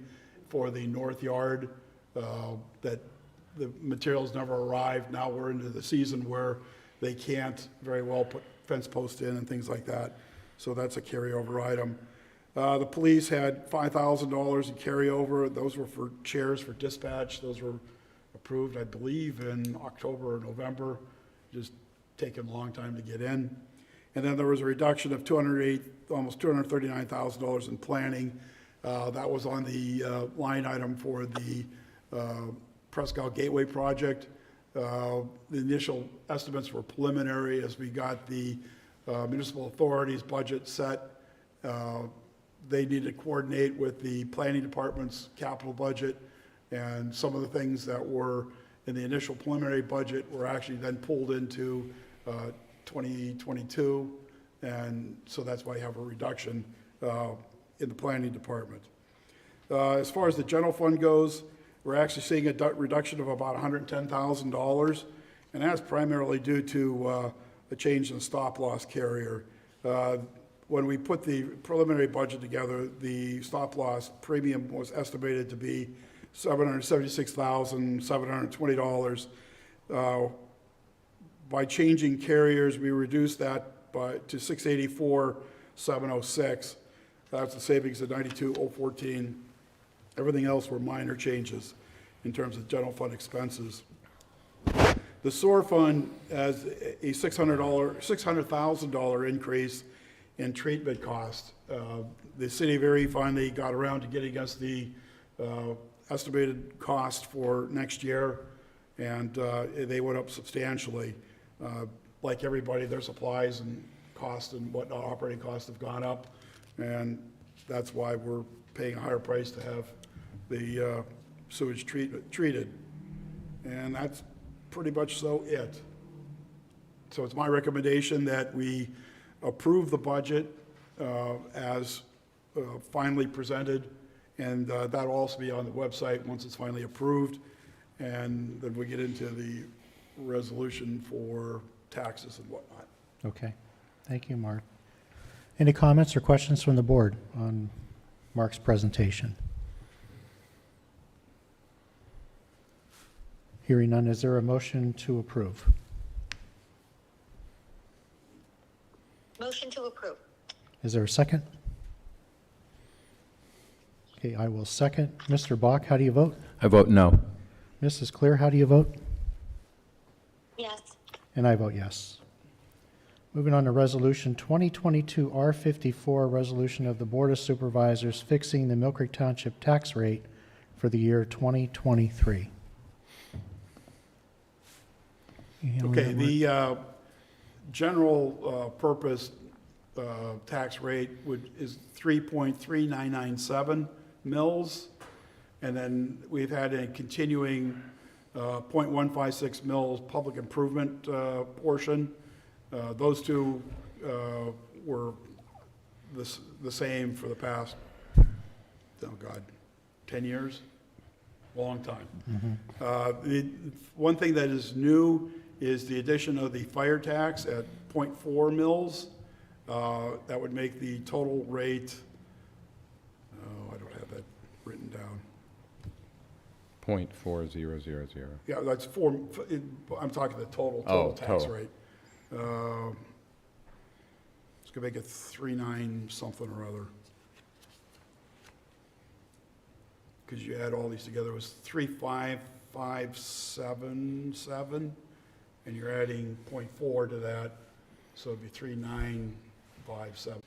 for the north yard that the materials never arrived. Now we're into the season where they can't very well put fence posts in and things like that. So that's a carryover item. The police had $5,000 in carryover. Those were for chairs for dispatch. Those were approved, I believe, in October or November. Just taken a long time to get in. And then there was a reduction of almost $239,000 in planning. That was on the line item for the Prescott Gateway project. The initial estimates were preliminary as we got the municipal authorities budget set. They needed to coordinate with the planning department's capital budget, and some of the things that were in the initial preliminary budget were actually then pulled into 2022, and so that's why you have a reduction in the planning department. As far as the general fund goes, we're actually seeing a reduction of about $110,000, and that's primarily due to a change in stop loss carrier. When we put the preliminary budget together, the stop loss premium was estimated to be $776,720. By changing carriers, we reduced that to $684,706. That's a savings of $92,014. Everything else were minor changes in terms of general fund expenses. The SOAR fund has a $600,000 increase in treatment costs. The city of Erie finally got around to getting us the estimated cost for next year, and they went up substantially. Like everybody, their supplies and costs and whatnot, operating costs have gone up, and that's why we're paying a higher price to have the sewage treated. And that's pretty much so it. So it's my recommendation that we approve the budget as finally presented, and that'll also be on the website once it's finally approved, and then we get into the resolution for taxes and whatnot. Okay, thank you, Mark. Any comments or questions from the board on Mark's presentation? Hearing none, is there a motion to approve? Motion to approve. Is there a second? Okay, I will second. Mr. Bach, how do you vote? I vote no. Mrs. Clear, how do you vote? Yes. And I vote yes. Moving on to Resolution 2022 R54, resolution of the Board of Supervisors fixing the Mill Creek Township tax rate for the year 2023. You handling Okay, that, Mark? the general purpose tax rate is 3.3997 mils, and then we've had a continuing 0.156 mils public improvement portion. Those two were the same for the past, 10 years? Long time. The one thing that is new is the addition of the fire tax at 0.4 mils. That would make the total rate, I don't have that written down. 0.4000. Yeah, that's I'm talking the total tax total. rate. It's gonna make it 39 something or other. Because you add all these together, it was 35577, and you're adding 0.4 to that, so it'd be 3957.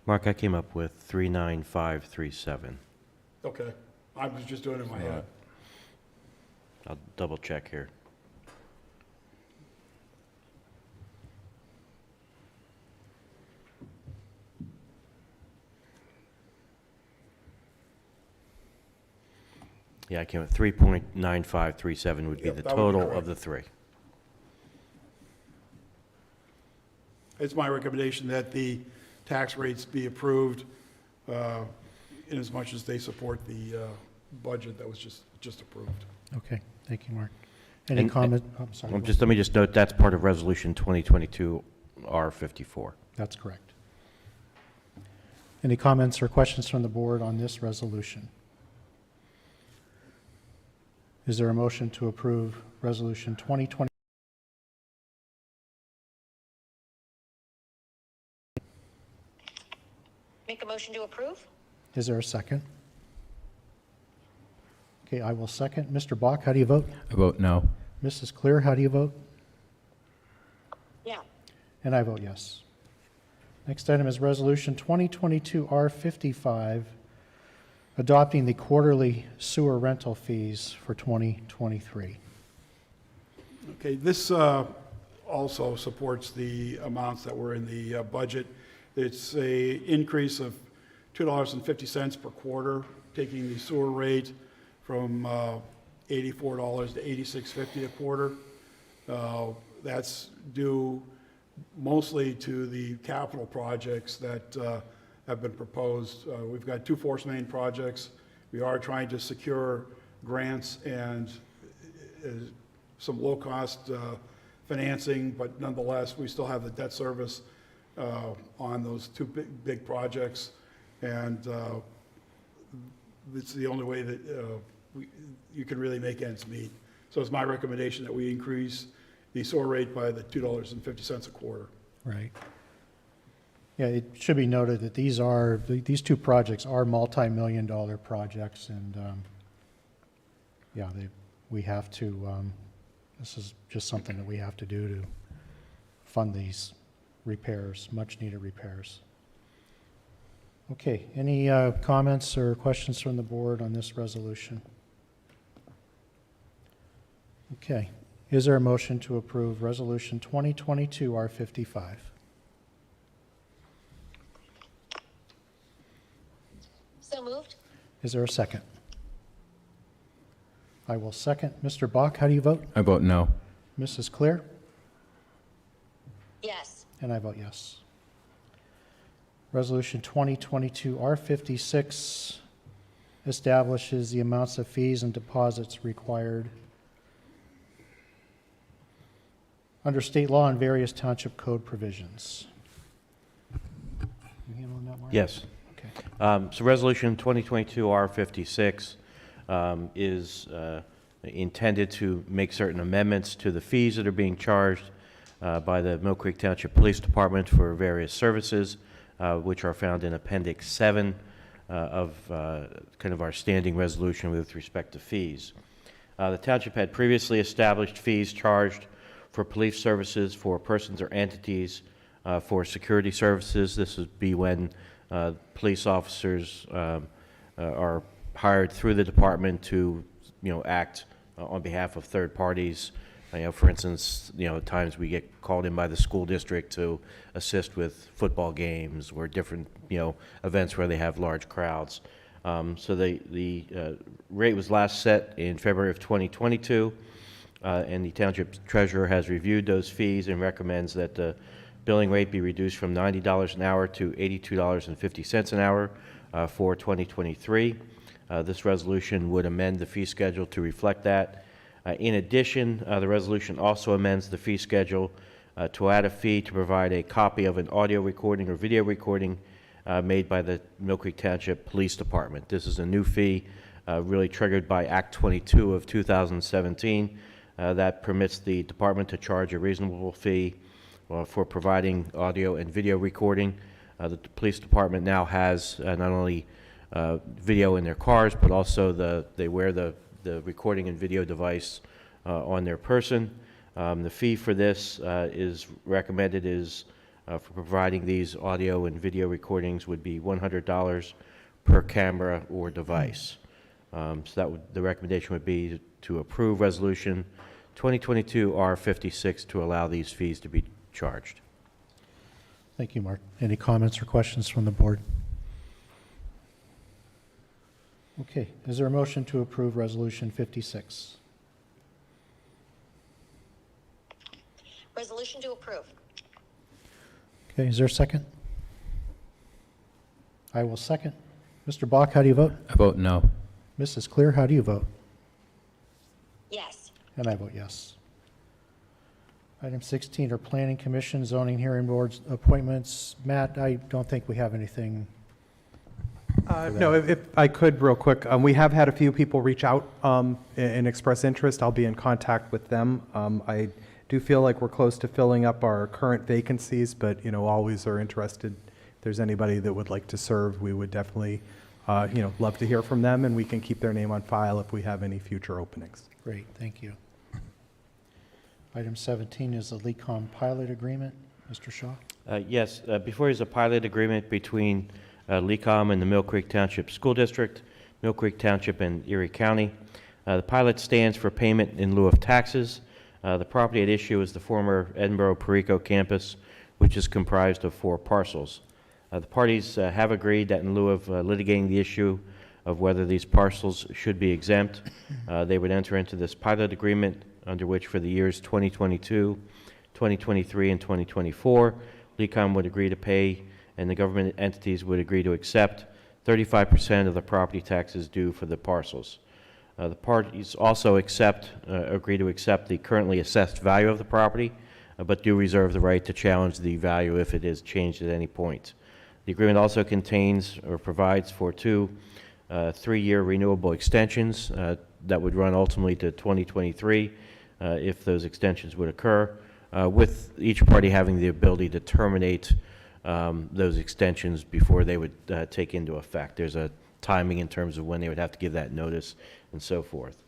Mark, I came up with 39537. Okay, I was just doing it in my head. I'll double check here. Yeah, I came with 3.9537 would be Yep, the that would be total correct. of the three. It's my recommendation that the tax rates be approved in as much as they support the budget that was just approved. Okay, thank you, Mark. Any And- comment? I'm sorry. Well, go let me just note, that's part of Resolution 2022 R54. That's correct. Any comments or questions from the board on this resolution? Is there a motion to approve Resolution 2020? Make a motion to approve? Is there a second? Okay, I will second. Mr. Bach, how do you vote? I vote no. Mrs. Clear, how do you vote? Yeah. And I vote yes. Next item is Resolution 2022 R55, adopting the quarterly sewer rental fees for 2023. Okay, this also supports the amounts that were in the budget. It's a increase of $2.50 per quarter, taking the sewer rate from $84 to $86.50 a quarter. That's due mostly to the capital projects that have been proposed. We've got 2 force main projects. We are trying to secure grants and some low-cost financing, but nonetheless, we still have the debt service on those 2 big projects, and it's the only way that you can really make ends meet. So it's my recommendation that we increase the sewer rate by the $2.50 a quarter. Right. Yeah, it should be noted that these 2 projects are multi-million-dollar projects, and yeah, we have to, this is just something that we have to do to fund these repairs, much-needed repairs. Okay, any comments or questions from the board on this resolution? Okay, is there a motion to approve Resolution 2022 R55? So moved? Is there a second? I will second. Mr. Bach, how do you vote? I vote no. Mrs. Clear? Yes. And I vote yes. Resolution 2022 R56 establishes the amounts of fees and deposits required under state law and various township code provisions. You handling that, Mark? Yes. Okay. So Resolution 2022 R56 is intended to make certain amendments to the fees that are being charged by the Mill Creek Township Police Department for various services, which are found in Appendix 7 kind of our standing resolution with respect to fees. The township had previously established fees charged for police services for persons or entities for security services. This would be when police officers are hired through the department to, act on behalf of third parties. For instance, times we get called in by the school district to assist with football games or different, events where they have large crowds. So the rate was last set in February of 2022, and the township treasurer has reviewed those fees and recommends that the billing rate be reduced from $90 an hour to $82.50 an hour for 2023. This resolution would amend the fee schedule to reflect that. In addition, the resolution also amends the fee schedule to add a fee to provide a copy of an audio recording or video recording made by the Mill Creek Township Police Department. This is a new fee really triggered by Act 22 of 2017 that permits the department to charge a reasonable fee for providing audio and video recording. The police department now has not only video in their cars, but also they wear the recording and video device on their person. The fee for this is recommended for providing these audio and video recordings would be $100 per camera or device. So the recommendation would be to approve Resolution 2022 R56 to allow these fees to be charged. Thank you, Mark. Any comments or questions from the board? Okay, is there a motion to approve Resolution 56? Resolution to approve. Okay, is there a second? I will second. Mr. Bach, how do you vote? I vote no. Mrs. Clear, how do you vote? Yes. And I vote yes. Item 16 are Planning Commission, Zoning Hearing Boards appointments. Matt, I don't think we have anything. No, if I could, real quick, we have had a few people reach out and express interest. I'll be in contact with them. I do feel like we're close to filling up our current vacancies, but, always are interested. If there's anybody that would like to serve, we would definitely, love to hear from them, and we can keep their name on file if we have any future openings. Great, thank you. Item 17 is the LECOM pilot agreement. Mr. Shaw? Yes, before you is a pilot agreement between LECOM and the Mill Creek Township School District, Mill Creek Township, and Erie County. The pilot stands for payment in lieu of taxes. The property at issue is the former Edinburgh Perico campus, which is comprised of 4 parcels. The parties have agreed that in lieu of litigating the issue of whether these parcels should be exempt, they would enter into this pilot agreement under which for the years 2022, 2023, and 2024, LECOM would agree to pay and the government entities would agree to accept 35% of the property taxes due for the parcels. The parties also agree to accept the currently assessed value of the property, but do reserve the right to challenge the value if it is changed at any point. The agreement also contains or provides for 2 3-year renewable extensions that would run ultimately to 2023 if those extensions would occur, with each party having the ability to terminate those extensions before they would take into effect. There's a timing in terms of when they would have to give that notice and so forth.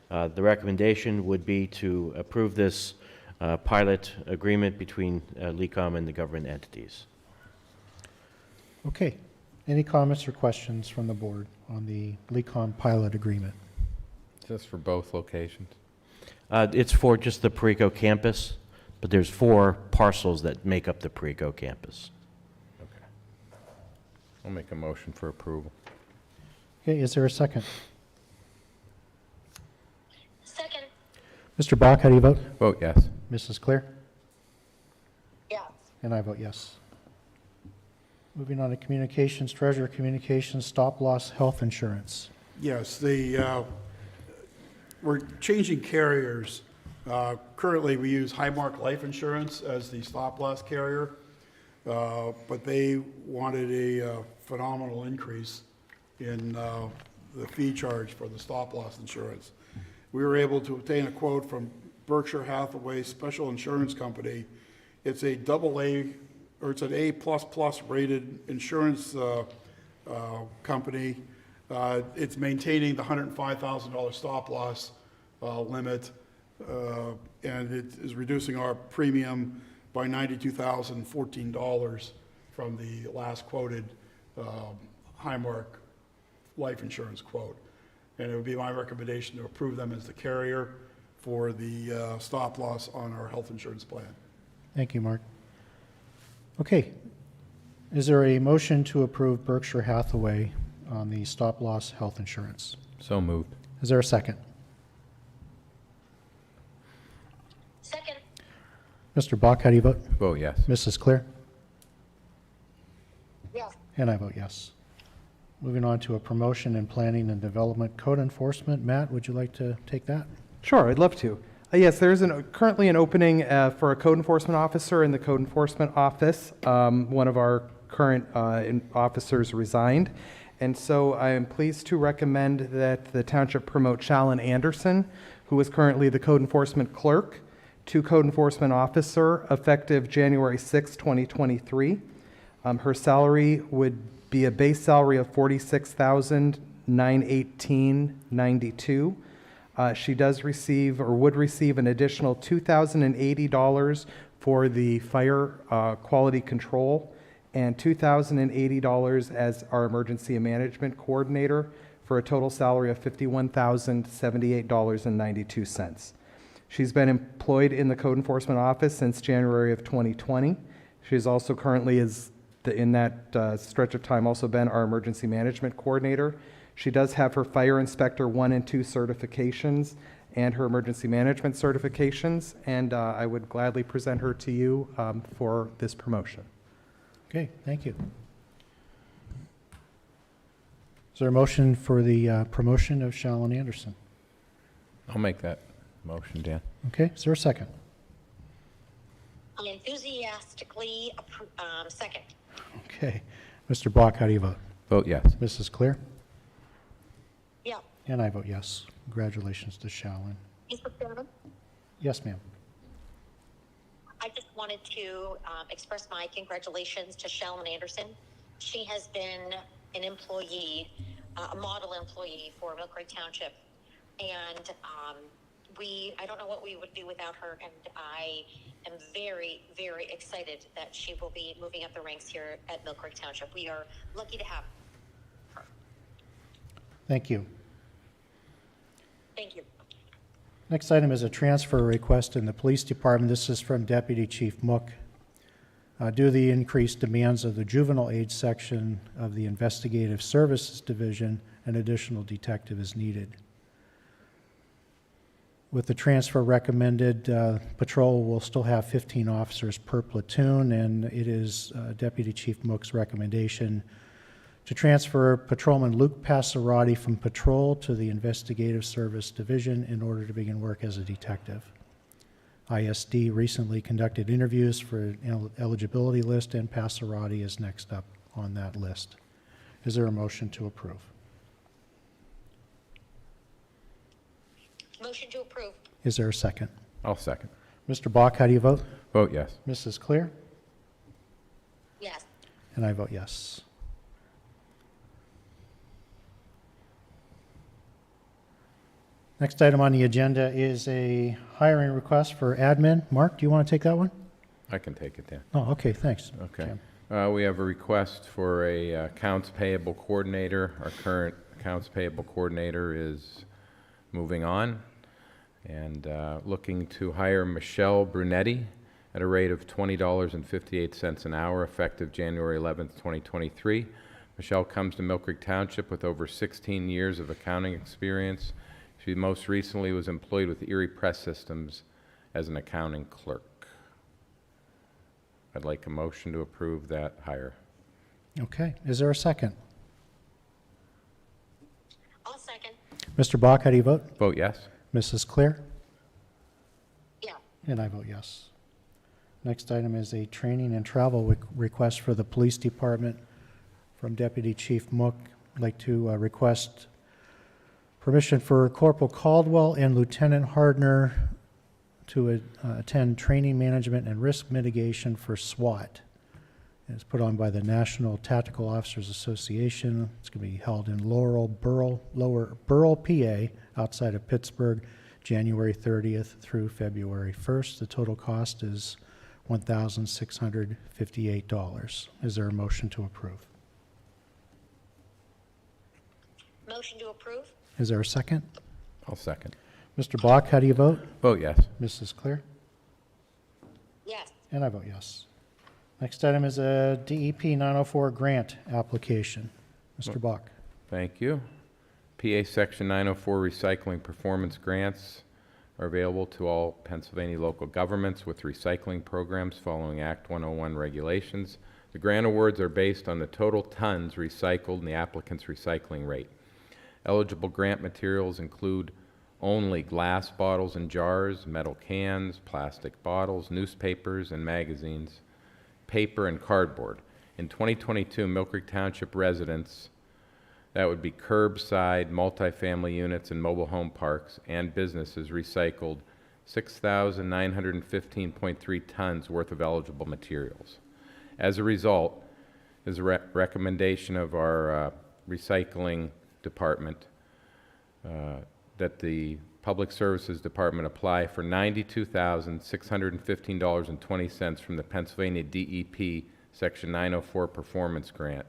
The recommendation would be to approve this pilot agreement between LECOM and the government entities. Okay. Any comments or questions from the board on the LECOM pilot agreement? Is this for both locations? It's for just the Perico campus, but there's 4 parcels that make up the Perico campus. Okay. I'll make a motion for approval. Okay, is there a second? Second. Mr. Bach, how do you vote? Vote yes. Mrs. Clear? Yes. And I vote yes. Moving on to communications, Treasurer Communications, stop-loss health insurance. Yes, we're changing carriers. Currently, we use Highmark Life Insurance as the stop-loss carrier, but they wanted a phenomenal increase in the fee charge for the stop-loss insurance. We were able to obtain a quote from Berkshire Hathaway Special Insurance Company. It's a AA, or it's an A++ rated insurance company. It's maintaining the $105,000 stop loss limit, and it is reducing our premium by $92,014 from the last quoted Highmark life insurance quote. And it would be my recommendation to approve them as the carrier for the stop loss on our health insurance plan. Thank you, Mark. Okay. Is there a motion to approve Berkshire Hathaway on the stop-loss health insurance? So moved. Is there a second? Second. Mr. Bach, how do you vote? Vote yes. Mrs. Clear? Yes. And I vote yes. Moving on to a promotion in planning and development code enforcement. Matt, would you like to take that? Sure, I'd love to. Yes, there's currently an opening for a code enforcement officer in the code enforcement office. One of our current officers resigned, and so I am pleased to recommend that the township promote Shalyn Anderson, who is currently the code enforcement clerk, to code enforcement officer effective January 6, 2023. Her salary would be a base salary of $46,918.92. She does receive, or would receive, an additional $2,080 for the fire quality control and $2,080 as our emergency management coordinator, for a total salary of $51,078.92. She's been employed in the code enforcement office since January of 2020. She's also currently, in that stretch of time, also been our emergency management coordinator. She does have her fire inspector 1 and 2 certifications and her emergency management certifications, and I would gladly present her to you for this promotion. Okay, thank you. Is there a motion for the promotion of Shalyn Anderson? I'll make that motion, Dan. Okay, is there a second? I'll enthusiastically second. Okay. Mr. Bach, how do you vote? Vote yes. Mrs. Clear? Yeah. And I vote yes. Congratulations to Shalyn. Mr. Chairman, Yes, ma'am. I just wanted to express my congratulations to Shalyn Anderson. She has been an employee, a model employee for Mill Creek Township, and I don't know what we would do without her, and I am very, very excited that she will be moving up the ranks here at Mill Creek Township. We are lucky to have her. Thank you. Thank you. Next item is a transfer request in the police department. This is from Deputy Chief Mook. Due to the increased demands of the juvenile age section of the Investigative Services Division, an additional detective is needed. With the transfer recommended, patrol will still have 15 officers per platoon, and it is Deputy Chief Mook's recommendation to transfer Patrolman Luke Passarati from patrol to the Investigative Service Division in order to begin work as a detective. ISD recently conducted interviews for an eligibility list, and Passarati is next up on that list. Is there a motion to approve? Motion to approve. Is there a second? I'll second. Mr. Bach, how do you vote? Vote yes. Mrs. Clear? Yes. And I vote yes. Next item on the agenda is a hiring request for admin. Mark, do you want to take that one? I can take it, Dan. Oh, okay, thanks. Okay. Jim. We have a request for a accounts payable coordinator. Our current accounts payable coordinator is moving on, and looking to hire Michelle Brunetti at a rate of $20.58 an hour, effective January 11th, 2023. Michelle comes to Mill Creek Township with over 16 years of accounting experience. She most recently was employed with Erie Press Systems as an accounting clerk. I'd like a motion to approve that hire. Okay, is there a second? I'll second. Mr. Bach, how do you vote? Vote yes. Mrs. Clear? Yeah. And I vote yes. Next item is a training and travel request for the police department from Deputy Chief Mook. I'd like to request permission for Corporal Caldwell and Lieutenant Hardner to attend training management and risk mitigation for SWAT It's put on by the National Tactical Officers Association. It's going to be held in Lower Burrell, PA, outside of Pittsburgh, January 30th through February 1st. The total cost is $1,658. Is there a motion to approve? Motion to approve? Is there a second? I'll second. Mr. Bach, how do you vote? Vote yes. Mrs. Clear? Yes. And I vote yes. Next item is a DEP 904 grant application. Mr. Bach. Thank you. PA Section 904 recycling performance grants are available to all Pennsylvania local governments with recycling programs following Act 101 regulations. The grant awards are based on the total tons recycled and the applicant's recycling rate. Eligible grant materials include only glass bottles and jars, metal cans, plastic bottles, newspapers and magazines, paper and cardboard. In 2022, Mill Creek Township residents, that would be curbside, multifamily units and mobile home parks and businesses, recycled 6,915.3 tons worth of eligible materials. As a result, is a recommendation of our recycling department that the Public Services Department apply for $92,615.20 from the Pennsylvania DEP Section 904 Performance Grant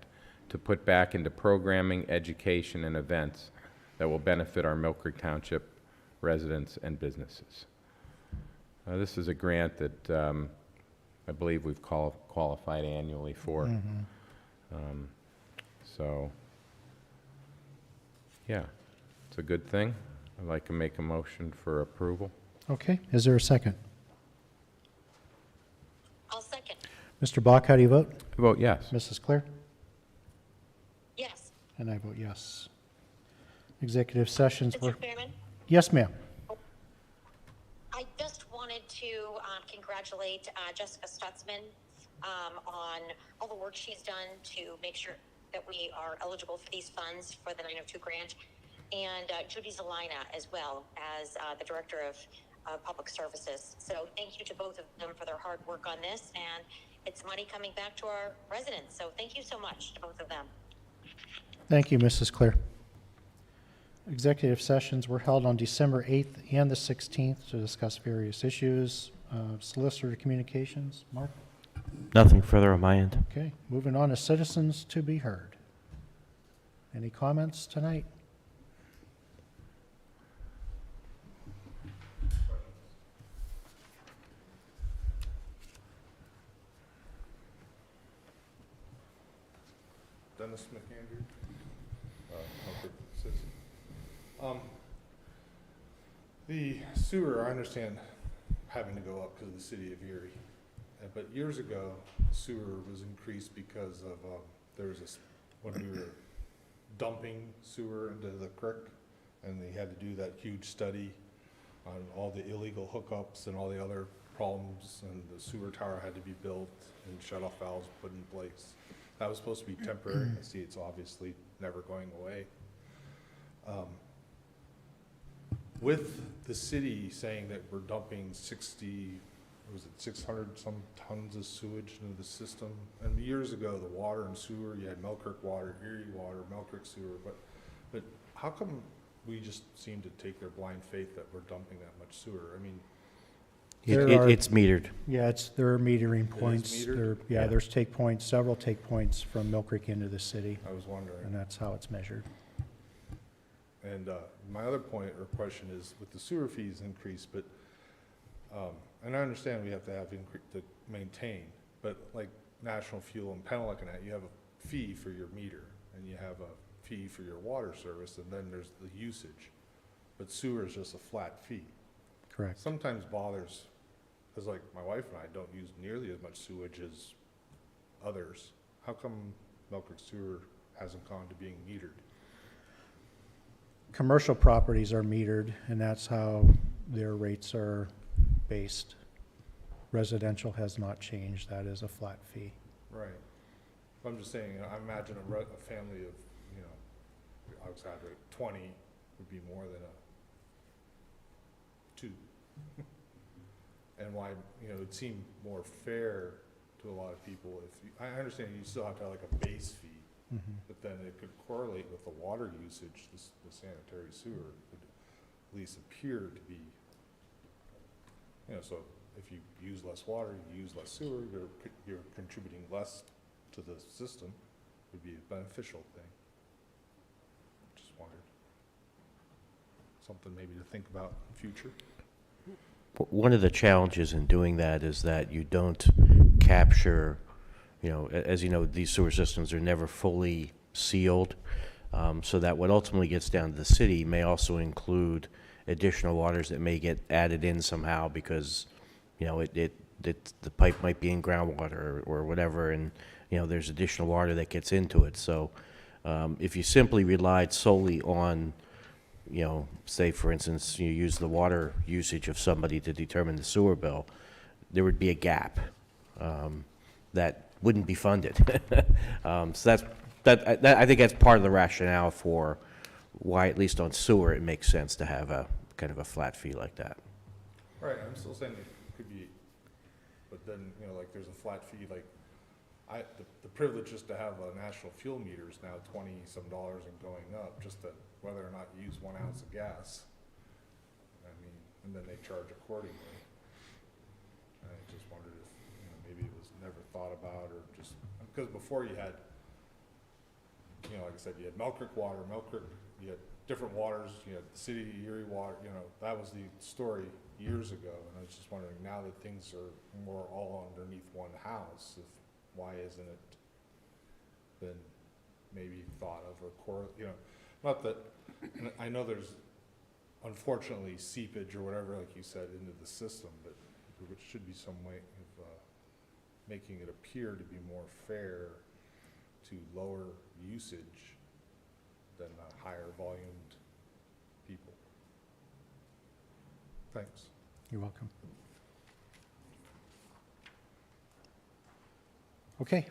to put back into programming, education, and events that will benefit our Mill Creek Township residents and businesses. This is a grant that I believe we've qualified annually for. So, yeah, it's a good thing. I'd like to make a motion for approval. Okay, is there a second? I'll second. Mr. Bach, how do you vote? I vote yes. Mrs. Clear? Yes. And I vote yes. Executive sessions were... Mr. Chairman? Yes, ma'am. I just wanted to congratulate Jessica Stutzman on all the work she's done to make sure that we are eligible for these funds for the 902 grant, and Judy Zelina as well as the Director of Public Services. So thank you to both of them for their hard work on this, and it's money coming back to our residents. So thank you so much to both of them. Thank you, Mrs. Clear. Executive sessions were held on December 8th and the 16th to discuss various issues. Solicitor communications, Mark? Nothing further on my end. Okay, moving on to citizens to be heard. Any comments tonight? Dennis McAndrew, Milford citizen. The sewer, I understand having to go up because of the city of Erie. But years ago, sewer was increased because of, there was this, when we were dumping sewer into the creek, and they had to do that huge study on all the illegal hookups and all the other problems, and the sewer tower had to be built and shut-off valves put in place. That was supposed to be temporary. I see it's obviously never going away. With the city saying that we're dumping 600 some tons of sewage into the system, and years ago, the water and sewer, you had Mill Creek water, Erie water, Mill Creek sewer, but how come we just seem to take their blind faith that we're dumping that much sewer? I mean, It's metered. Yeah, there are metering points. metered? Yeah, there's take points, several take points from Mill Creek into the city, I was wondering. and that's how it's measured. And my other point or question is with the sewer fees increase, but, and I understand we have to have to maintain, but like National Fuel and Penelacquanat, you have a fee for your meter, and you have a fee for your water service, and then there's the usage. But sewer is just a flat fee. Correct. Sometimes bothers, because like my wife and I don't use nearly as much sewage as others. How come Mill Creek Sewer hasn't gone to being metered? Commercial properties are metered, and that's how their rates are based. Residential has not changed. That is a flat fee. Right. I'm just saying, I imagine a family of, you know, I'll exaggerate, 20 would be more than a 2. And why, you know, it seemed more fair to a lot of people. I understand you still have to have like a base fee, but then it could correlate with the water usage, the sanitary sewer would at least appear to be, so if you use less water, you use less sewer, you're contributing less to the system, would be a beneficial thing. Just wondered. Something maybe to think about in the future. One of the challenges in doing that is that you don't capture, as you know, these sewer systems are never fully sealed, so that what ultimately gets down to the city may also include additional waters that may get added in somehow because, the pipe might be in groundwater or whatever, and, there's additional water that gets into it. So if you simply relied solely on, say, for instance, you use the water usage of somebody to determine the sewer bill, there would be a gap that wouldn't be funded. So I think that's part of the rationale for why, at least on sewer, it makes sense to have a kind of a flat fee like that. Right, I'm still saying it could be, but then, like there's a flat fee, like the privilege is to have a national fuel meter is now $20-some and going up, just that whether or not you use 1 ounce of gas. And then they charge accordingly. I just wondered if, maybe it was never thought about or just, because before you had, like I said, you had Mill Creek water, you had different waters, you had the city of Erie water, that was the story years ago. And I was just wondering now that things are more all underneath one house, why isn't it been maybe thought of or not that, and I know there's unfortunately seepage or whatever, like you said, into the system, but there should be some way of making it appear to be more fair to lower usage than higher volumed people. Thanks. You're welcome. Okay.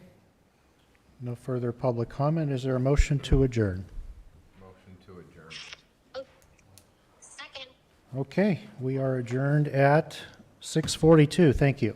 No further public comment. Is there a motion to adjourn? Motion to adjourn. Second. Okay, we are adjourned at 6:42. Thank you.